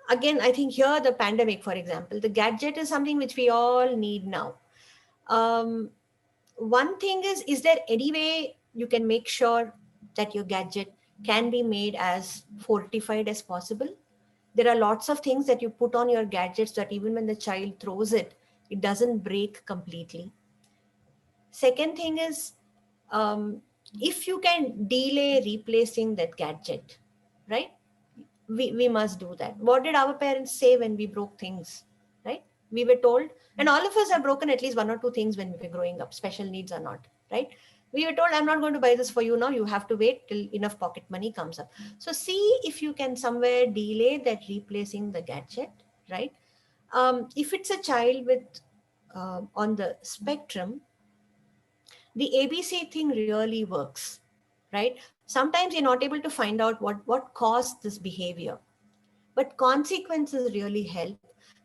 again, I think here the pandemic, for example, the gadget is something which we all need now. Um, One thing is there any way you can make sure that your gadget can be made as fortified as possible? There are lots of things that you put on your gadgets that even when the child throws it, it doesn't break completely. Second thing is, um, if you can delay replacing that gadget, right? We must do that. What did our parents say when we broke things, right? We were told, and all of us have broken at least one or two things when we were growing up, special needs or not, right? We were told, I'm not going to buy this for you now. You have to wait till enough pocket money comes up. So see if you can somewhere delay that replacing the gadget, right? If it's a child with on the spectrum, the ABC thing really works, right? Sometimes you're not able to find out what caused this behavior, but consequences really help.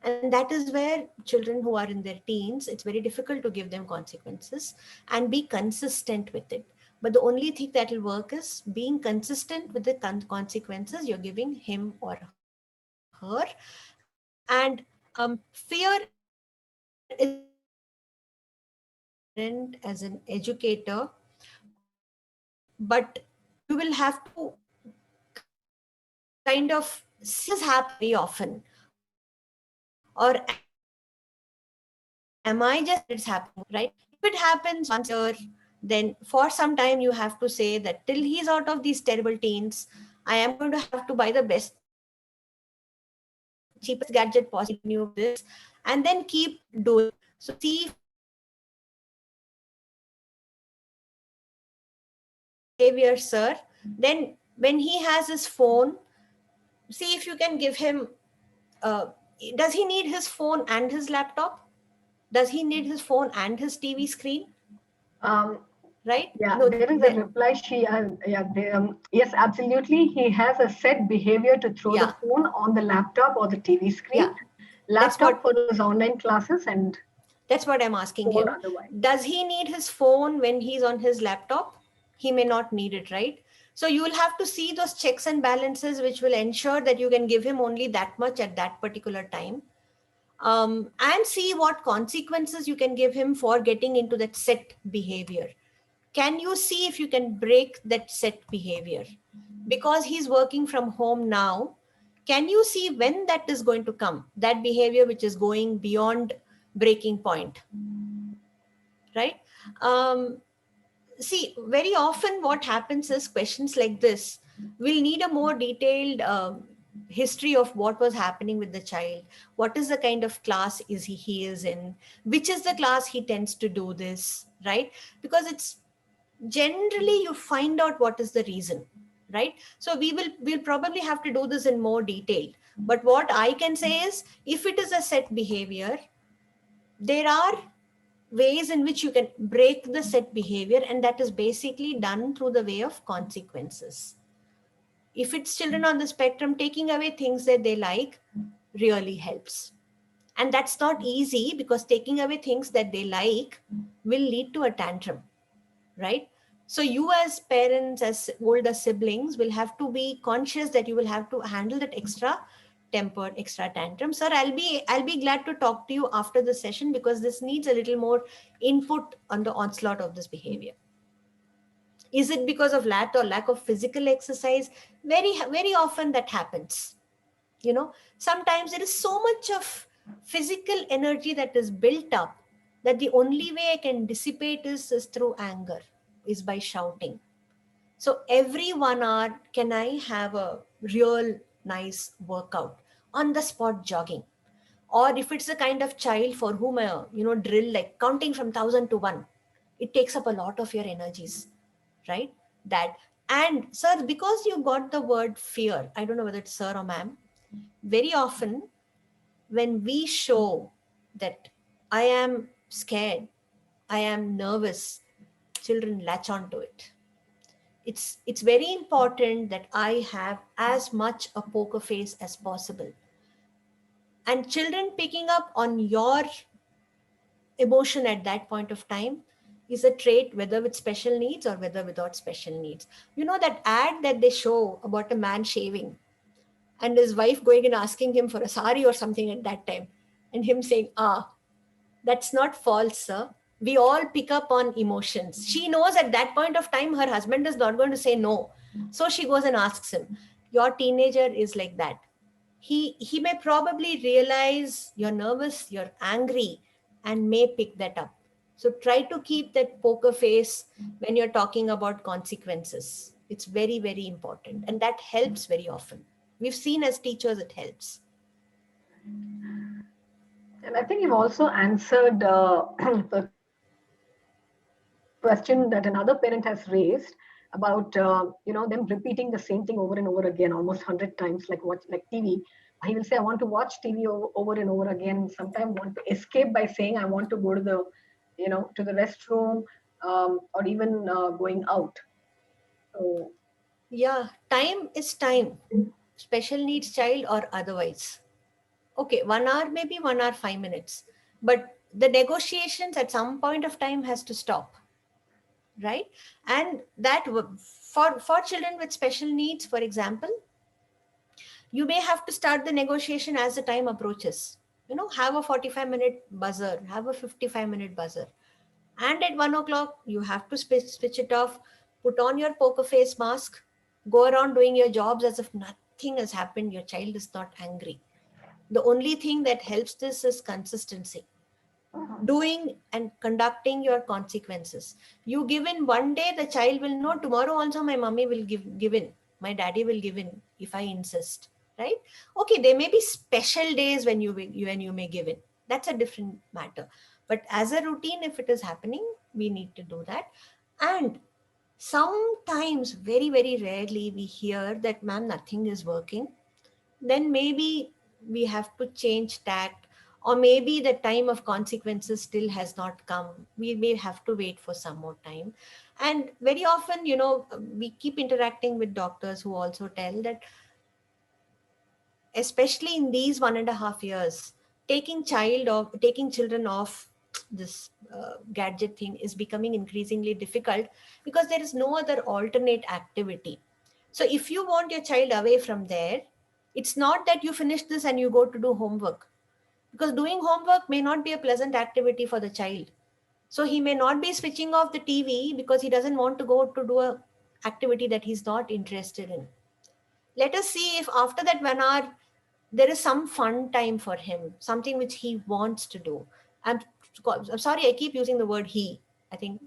And that is where children who are in their teens, it's very difficult to give them consequences and be consistent with it. But the only thing that will work is being consistent with the consequences you're giving him or her. And fear is important as an educator, but you will have to kind of see this happen very often, or am I just imagining that it's happening once a year, right? If it happens once a year, then for some time you have to say that till he's out of these terrible teens, I am going to have to buy the best, cheapest gadget possible, give him this, and then keep doing it. So see if you can see if you can change his behavior, sir. Then when he has his phone, see if you can give him Does he need his phone and his laptop? Does he need his phone and his TV screen? Um, Right? yeah, No, there is a reply. Yes, absolutely. He has a set behavior to throw the yeah, phone on the laptop or the TV screen. yeah. That's Laptop what for his online classes and that's what I'm asking phone him. otherwise. Does he need his phone when he's on his laptop? He may not need it, right? So you will have to see those checks and balances, which will ensure that you can give him only that much at that particular time. And see what consequences you can give him for getting into that set behavior. Can you see if you can break that set behavior? Because he's working from home now, can you see when that is going to come? That behavior which is going beyond breaking point, right? Um, See, very often what happens is questions like this will need a more detailed history of what was happening with the child. What is the kind of class he is in? Which is the class he tends to do this, right? Because it's generally you find out what is the reason, right? So we'll probably have to do this in more detail. But what I can say is, if it is a set behavior, there are ways in which you can break the set behavior, and that is basically done through the way of consequences. If it's children on the spectrum, taking away things that they like really helps. And that's not easy, because taking away things that they like will lead to a tantrum, right? So you as parents, as older siblings, will have to be conscious that you will have to handle that extra temper, extra tantrum. Sir, I'll be glad to talk to you after the session, because this needs a little more input on the onslaught of this behavior. Is it because of lack of physical exercise? Very often that happens. Sometimes there is so much of physical energy that is built up, that the only way I can dissipate is through anger, is by shouting. So every 1 hour, can I have a real nice workout, on the spot jogging? Or if it's the kind of child for whom a drill like counting from 1,000 to 1, it takes up a lot of your energies, right? That. And sir, because you got the word fear, I don't know whether it's sir or ma'am, very often when we show that I am scared, I am nervous, children latch on to it. It's very important that I have as much a poker face as possible. And children picking up on your emotion at that point of time is a trait, whether with special needs or whether without special needs. That ad that they show about a man shaving and his wife going and asking him for a sari or something at that time, and him saying, that's not false, sir. We all pick up on emotions. She knows at that point of time her husband is not going to say no. So she goes and asks him. Your teenager is like that. He may probably realize you're nervous, you're angry, and may pick that up. So try to keep that poker face when you're talking about consequences. It's very, very important. And that helps very often. We've seen as teachers it helps. And I think you've also answered the question that another parent has raised about them repeating the same thing over and over again, almost 100 times, like TV. He will say, "I want to watch TV over and over again." Sometimes want to escape by saying, "I want to go to the restroom," or even going out. So Yeah, time is time. Special needs child or otherwise. Okay, 1 hour, maybe 1 hour, 5 minutes. But the negotiations at some point of time has to stop, right? And that for children with special needs, for example, you may have to start the negotiation as the time approaches. Have a 45-minute buzzer, have a 55-minute buzzer. And at 1 o'clock, you have to switch it off, put on your poker face mask, go around doing your jobs as if nothing has happened. Your child is not angry. The only thing that helps this is consistency. Doing and conducting your consequences. You give in one day, the child will know tomorrow also my mommy will give in. My daddy will give in if I insist, right? Okay, there may be special days when you may give in. That's a different matter. But as a routine, if it is happening, we need to do that. And sometimes, very, very rarely, we hear that, ma'am, nothing is working. Then maybe we have to change tact, or maybe the time of consequences still has not come. We may have to wait for some more time. And very often, we keep interacting with doctors who also tell that, especially in these 1.5 years, taking children off this gadget thing is becoming increasingly difficult, because there is no other alternate activity. So if you want your child away from there, it's not that you finish this and you go to do homework, because doing homework may not be a pleasant activity for the child. So he may not be switching off the TV because he doesn't want to go to do a activity that he's not interested in. Let us see if after that 1 hour there is some fun time for him, something which he wants to do. I'm sorry, I keep using the word he. I think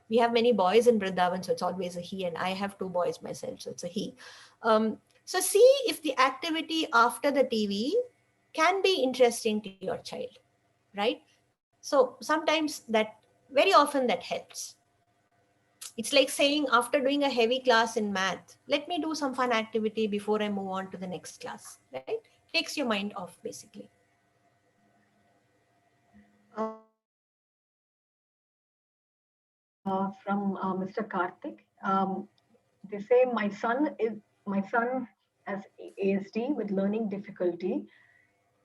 we have many boys in Vrindavan, so it's always a he, and I have 2 boys myself, so it's a he. So see if the activity after the TV can be interesting to your child, right? So sometimes very often that helps. It's like saying, after doing a heavy class in math, let me do some fun activity before I move on to the next class, right? Takes your mind off, basically. From Mr. Karthik. They say my son has ASD with learning difficulty,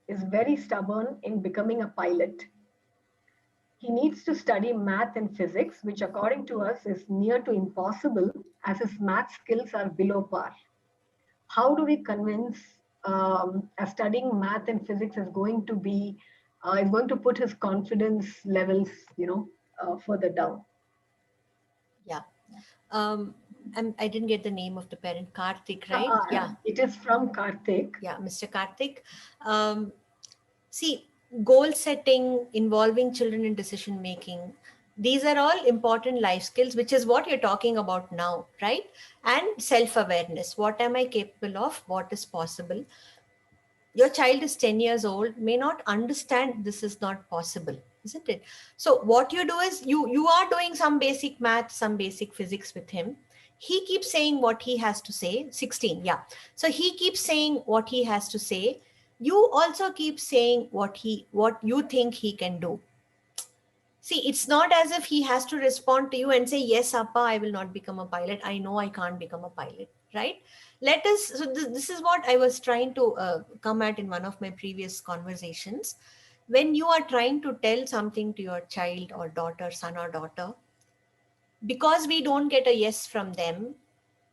is very stubborn in becoming a pilot. He needs to study math and physics, which according to us is near to impossible as his math skills are below par. How do we convince as studying math and physics is going to put his confidence levels, further down? Yeah. I didn't get the name of the parent, Karthik, right? Yeah. It is from Karthik. Yeah, Mr. Karthik. See, goal setting, involving children in decision making, these are all important life skills, which is what you're talking about now, right? And self awareness. What am I capable of? What is possible? Your child is 10 years old, may not understand this is not possible, isn't it? So what you do is, you are doing some basic math, some basic physics with him. He keeps saying what he has to say. 16, yeah. So he keeps saying what he has to say. You also keep saying what you think he can do. See, it's not as if he has to respond to you and say, yes, Appa, I will not become a pilot. I know I can't become a pilot, right? This is what I was trying to come at in one of my previous conversations. When you are trying to tell something to your child or daughter, son or daughter, because we don't get a yes from them,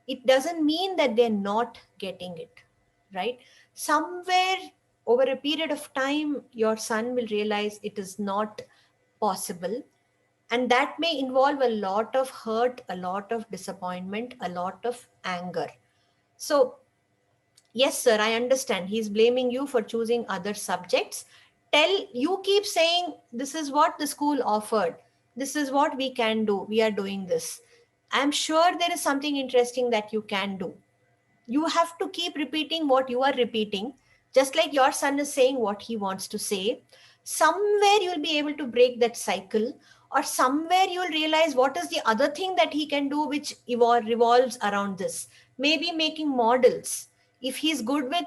it doesn't mean that they're not getting it, right? Somewhere over a period of time, your son will realize it is not possible, and that may involve a lot of hurt, a lot of disappointment, a lot of anger. So, yes, sir, I understand. He's blaming you for choosing other subjects. You keep saying, this is what the school offered. This is what we can do. We are doing this. I'm sure there is something interesting that you can do. You have to keep repeating what you are repeating, just like your son is saying what he wants to say. Somewhere you'll be able to break that cycle, or somewhere you'll realize what is the other thing that he can do which revolves around this. Maybe making models. If he's good with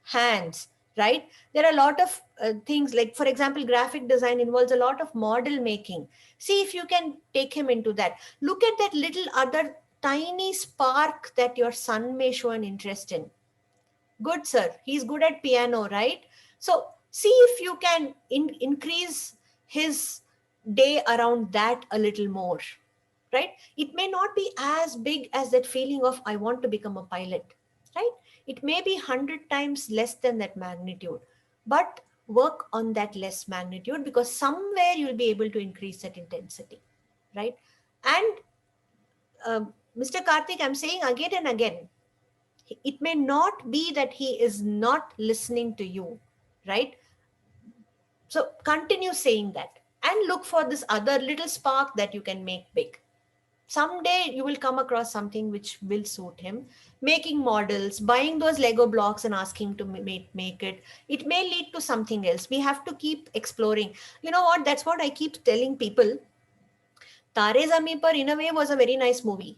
hands, right? There are a lot of things, like, for example, graphic design involves a lot of model making. See if you can take him into that. Look at that little other tiny spark that your son may show an interest in. Good, sir. He's good at piano, right? So see if you can increase his day around that a little more, right? It may not be as big as that feeling of, I want to become a pilot, right? It may be 100 times less than that magnitude, but work on that less magnitude, because somewhere you'll be able to increase that intensity, right? And Mr. Karthik, I'm saying again and again, it may not be that he is not listening to you, right? So continue saying that and look for this other little spark that you can make big. Someday you will come across something which will suit him. Making models, buying those Lego blocks and asking to make it. It may lead to something else. We have to keep exploring. You know what? That's what I keep telling people. Tare Zameen Par, in a way, was a very nice movie,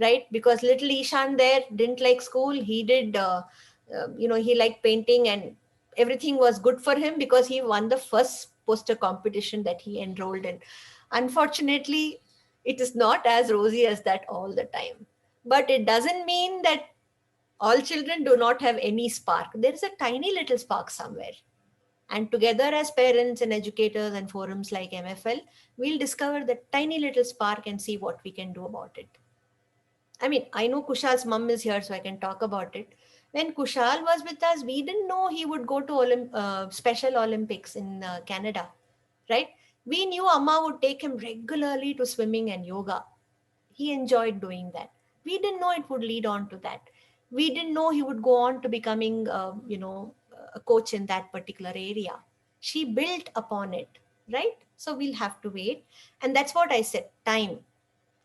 right? Because little Ishan there didn't like school. He did, he liked painting, and everything was good for him because he won the first poster competition that he enrolled in. Unfortunately, it is not as rosy as that all the time. But it doesn't mean that all children do not have any spark. There is a tiny little spark somewhere. And together, as parents and educators and forums like MFL, we'll discover that tiny little spark and see what we can do about it. I mean, I know Kushal's mom is here, so I can talk about it. When Kushal was with us, we didn't know he would go to Special Olympics in Canada, right? We knew Amma would take him regularly to swimming and yoga. He enjoyed doing that. We didn't know it would lead on to that. We didn't know he would go on to becoming, a coach in that particular area. She built upon it, right? So we'll have to wait. And that's what I said, time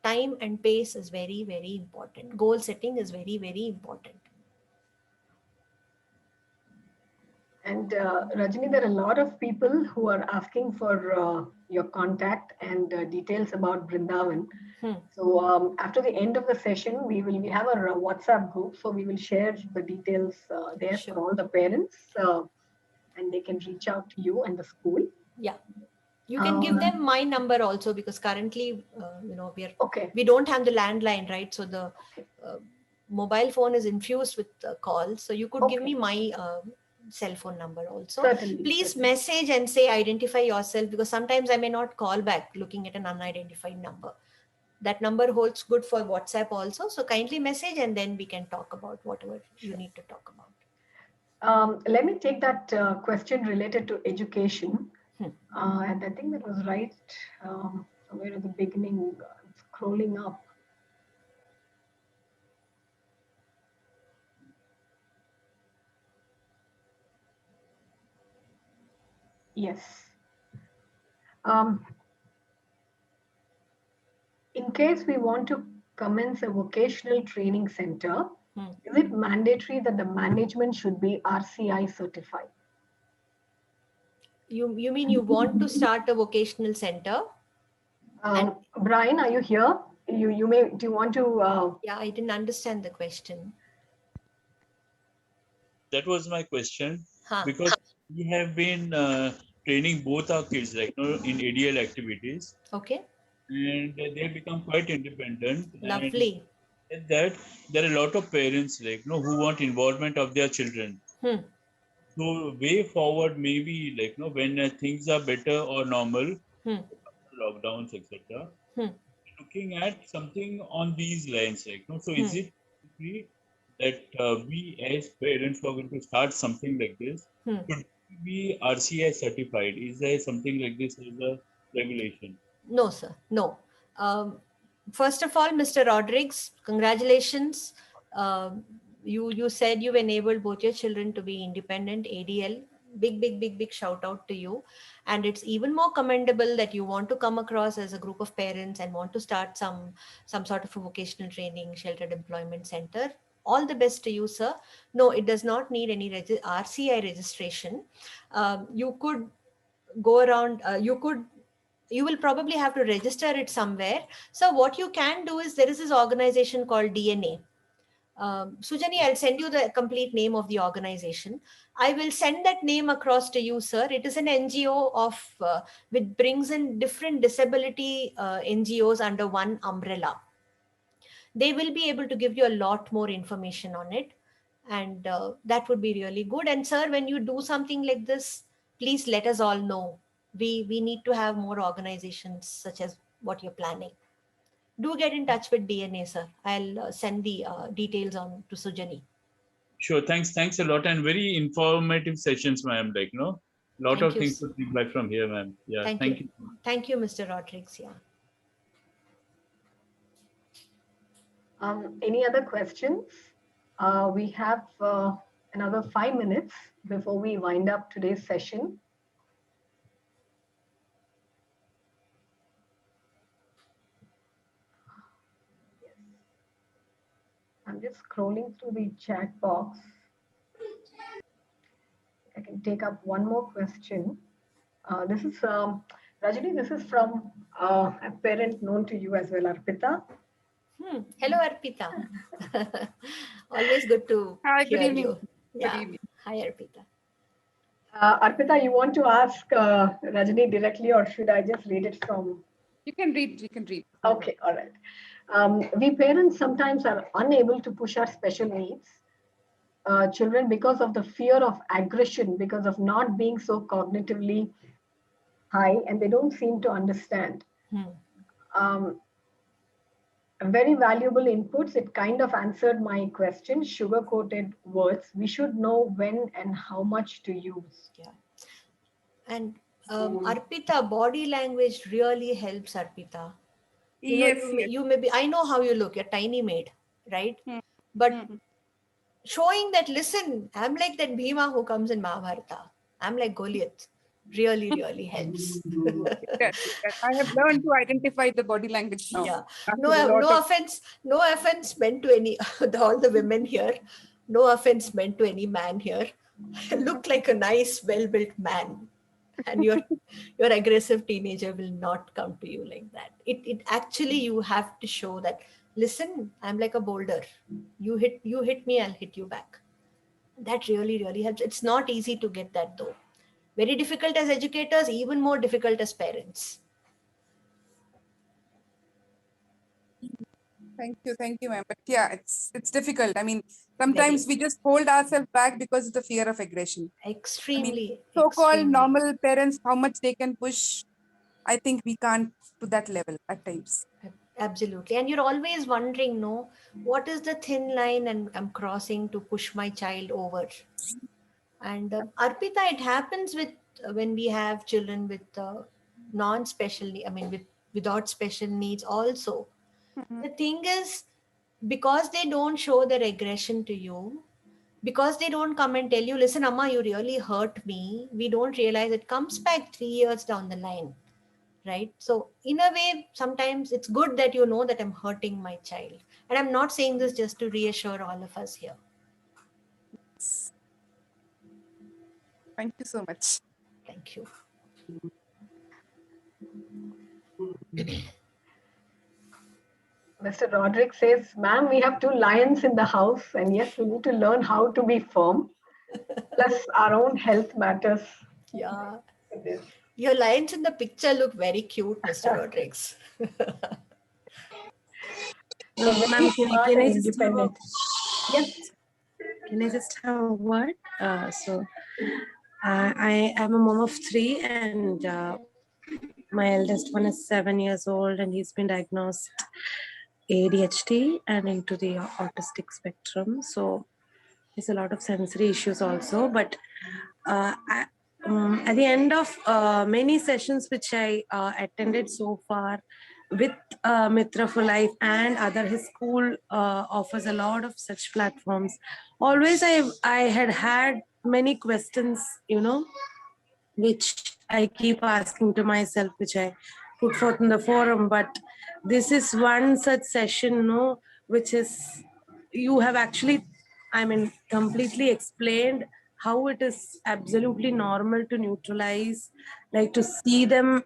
and pace is very, very important. Goal setting is very, very important. And Rajni, there are a lot of people who are asking for your contact and details about Brindavan. So after the end of the session, we have a WhatsApp group, so we will share the details there Sure. for all the parents, and they can reach out to you and the school. Yeah, you can give them my number also, because currently, we don't have the landline, right? So the mobile phone is infused with calls. So you could give me my cell phone number also. Certainly, please certainly. Message and say identify yourself, because sometimes I may not call back looking at an unidentified number. That number holds good for WhatsApp also. So kindly message and then we can talk about whatever you need to talk about. Let me take that question related to education. And I think that was right somewhere at the beginning, scrolling up. Yes. In case we want to commence a vocational training center, is it mandatory that the management should be RCI certified? You mean you want to start a vocational center? Brian, are you here? You may. Do you want to? Yeah, I didn't understand the question. That was my question, because we have been training both our kids, in ADL activities. Okay. And they have become quite independent. Lovely. And that there are a lot of parents, who want involvement of their children. So way forward, maybe when things are better or normal, lockdowns, etc. Looking at something on these lines, so is it that we as parents who are going to start something like this should be RCI certified? Is there something like this as a regulation? No, sir. No. First of all, Mr. Rodrigues, congratulations. You said you've enabled both your children to be independent. ADL, big shout out to you. And it's even more commendable that you want to come across as a group of parents and want to start some sort of a vocational training, sheltered employment center. All the best to you, sir. No, it does not need any RCI registration. You could go around, you will probably have to register it somewhere. So what you can do is, there is this organization called DNA. Sujani, I'll send you the complete name of the organization. I will send that name across to you, sir. It is an NGO which brings in different disability NGOs under one umbrella. They will be able to give you a lot more information on it, and that would be really good. And sir, when you do something like this, please let us all know. We need to have more organizations such as what you're planning. Do get in touch with DNA, sir. I'll send the details on to Sujani. Sure. Thanks a lot, and very informative sessions, ma'am. Lot of things to think back from here, ma'am. Yeah. Thank you. Thank you, Mr. Rodrigues. Yeah. Any other questions? We have another 5 minutes before we wind up today's session. I'm just scrolling through the chat box. I can take up one more question. This is Rajani. This is from a parent known to you as well, Arpita. Hello, Arpita. Always good to hear you. Yeah. Good evening. Hi, Arpita. Arpita, you want to ask Rajni directly, or should I just read it from? You can read. You can read. Okay, all right. We parents sometimes are unable to push our special needs children because of the fear of aggression, because of not being so cognitively high, and they don't seem to understand. Um, Very valuable inputs. It kind of answered my question. Sugar coated words. We should know when and how much to use. Yeah. And Arpita, body language really helps, Arpita. Yes. You may be, I know how you look, you're tiny maid, right? Hmm. But showing that, listen, I'm like that Bhima who comes in Mahabharata. I'm like Goliath. Really, really helps. Yes. I have learned to identify the body language now. Yeah. After a lot of- No offense meant to any all the women here. No offense meant to any man here. Look like a nice, well-built man. And your aggressive teenager will not come to you like that. It actually, you have to show that, listen, I'm like a boulder. You hit me, I'll hit you back. That really, really helps. It's not easy to get that though. Very difficult as educators, even more difficult as parents. Thank you, ma'am. But yeah, it's difficult. I mean, sometimes we just hold ourselves back because of the fear of aggression. Extremely. So-called extremely. normal parents, how much they can push, I think we can't to that level at times. Absolutely. And you're always wondering, no, what is the thin line and I'm crossing to push my child over? And Arpita, it happens with when we have children with non-special, without special needs also. The thing is, because they don't show their aggression to you, because they don't come and tell you, listen, Amma, you really hurt me, we don't realize it comes back 3 years down the line. Right? So in a way, sometimes it's good that you know that I'm hurting my child. And I'm not saying this just to reassure all of us here. Thank you so much. Thank you. Mr. Roderick says, ma'am, we have 2 lions in the house, and yes, we need to learn how to be firm. Plus, our own health matters. Yeah. Your lions in the picture look very cute, Mr. Rodrigues. Ma'am, can I just have a, Yes. Can I just have a word? I am a mom of 3, and my eldest one is 7 years old, and he's been diagnosed ADHD and into the autistic spectrum. So there's a lot of sensory issues also. But at the end of many sessions which I attended so far with Mitra for Life and other, his school offers a lot of such platforms. Always I had many questions, which I keep asking to myself, which I put forth in the forum. But this is one such session, which is, you have actually, completely explained how it is absolutely normal to neutralize, like to see them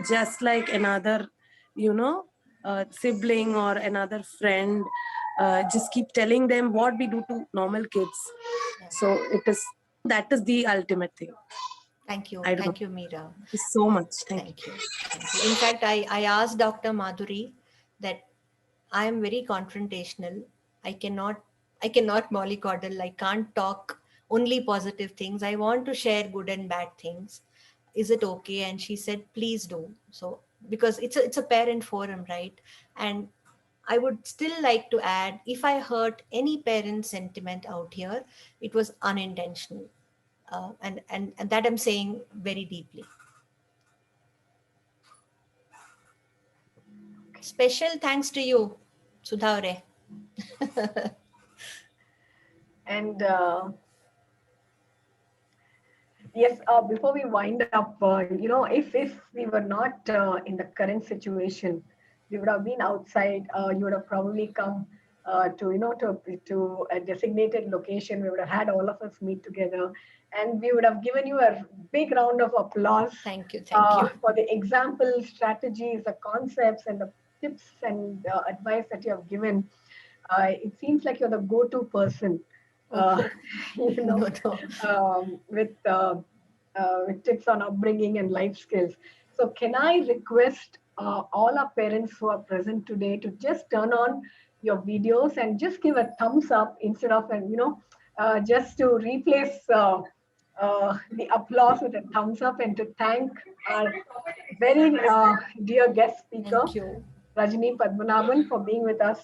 just like another, sibling or another friend. Just keep telling them what we do to normal kids. So that is the ultimate thing. Thank you. Thank you, Meera. Thank you so much. Thank you. In fact, I asked Dr. Madhuri that I am very confrontational. I cannot mollycoddle. I can't talk only positive things. I want to share good and bad things. Is it okay? And she said, please do. So, because it's a parent forum, right? And I would still like to add, if I hurt any parent sentiment out here, it was unintentional. And that I'm saying very deeply. Special thanks to you, Sudhavre. And yes, before we wind up, if we were not in the current situation, we would have been outside. You would have probably come to a designated location. We would have had all of us meet together, and we would have given you a big round of applause. Thank you For the examples, strategies, the concepts, and the tips and advice that you have given. It seems like you're the go-to person. With with tips on upbringing and life skills. So can I request all our parents who are present today to just turn on your videos and just give a thumbs up instead of, just to replace the applause with a thumbs up, and to thank our very dear guest speaker, Thank you. Rajani Padmanabhan, for being with us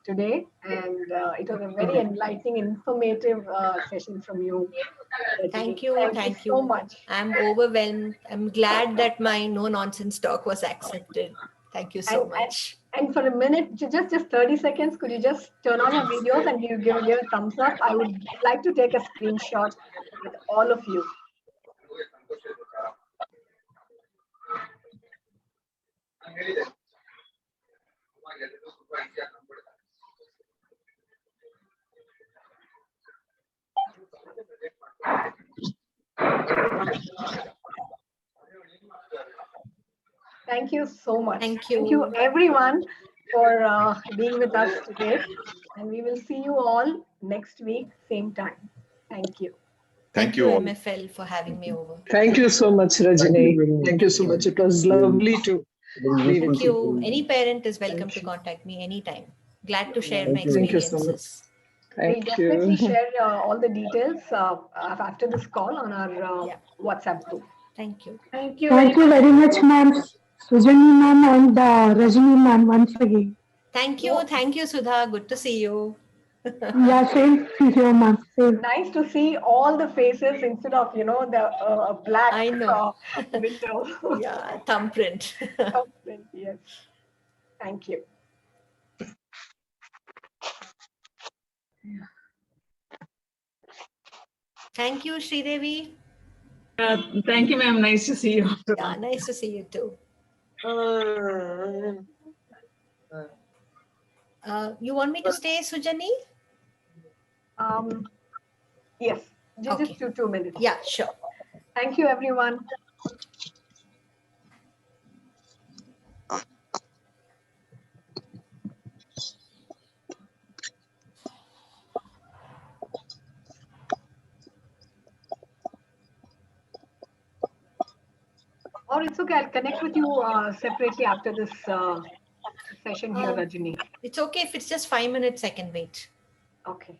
today. And it was a very enlightening, informative session from you. Rajani. Thank you. Thank you so much. I'm overwhelmed. I'm glad that my no nonsense talk was accepted. Thank you so much. And for a minute, just 30 seconds, could you just turn on your videos and give a thumbs up? I would like to take a screenshot with all of you. Thank you so much. Thank you. Thank you, everyone, for being with us today. And we will see you all next week, same time. Thank you. Thank you, MFL, for having me over. Thank you so much, Rajani. Thank you so much. It was lovely to be with Thank you. Any parent is welcome to contact me anytime. Glad to share my Thank you so experiences. We'll Thank definitely you. share all the details after this call on our WhatsApp group. Thank you. Thank you. Thank you very much, ma'am. Sujani ma'am and Rajani ma'am once again. Thank you. Thank you, Sudha. Good to see you. Yeah, same here, ma'am. Same. Nice to see all the faces instead of, the black I know. window. Yeah, thumbprint. Thumbprint, yes. Thank you. Thank you, Sridevi. Thank you, ma'am. Nice to see you. Yeah, nice to see you too. You want me to stay, Sujani? Yes, just Okay. 2 minutes. Yeah, sure. Thank you, everyone. Or it's okay, I'll connect with you separately after this session here, Rajani. It's okay if it's just 5 minutes, I can wait. Okay.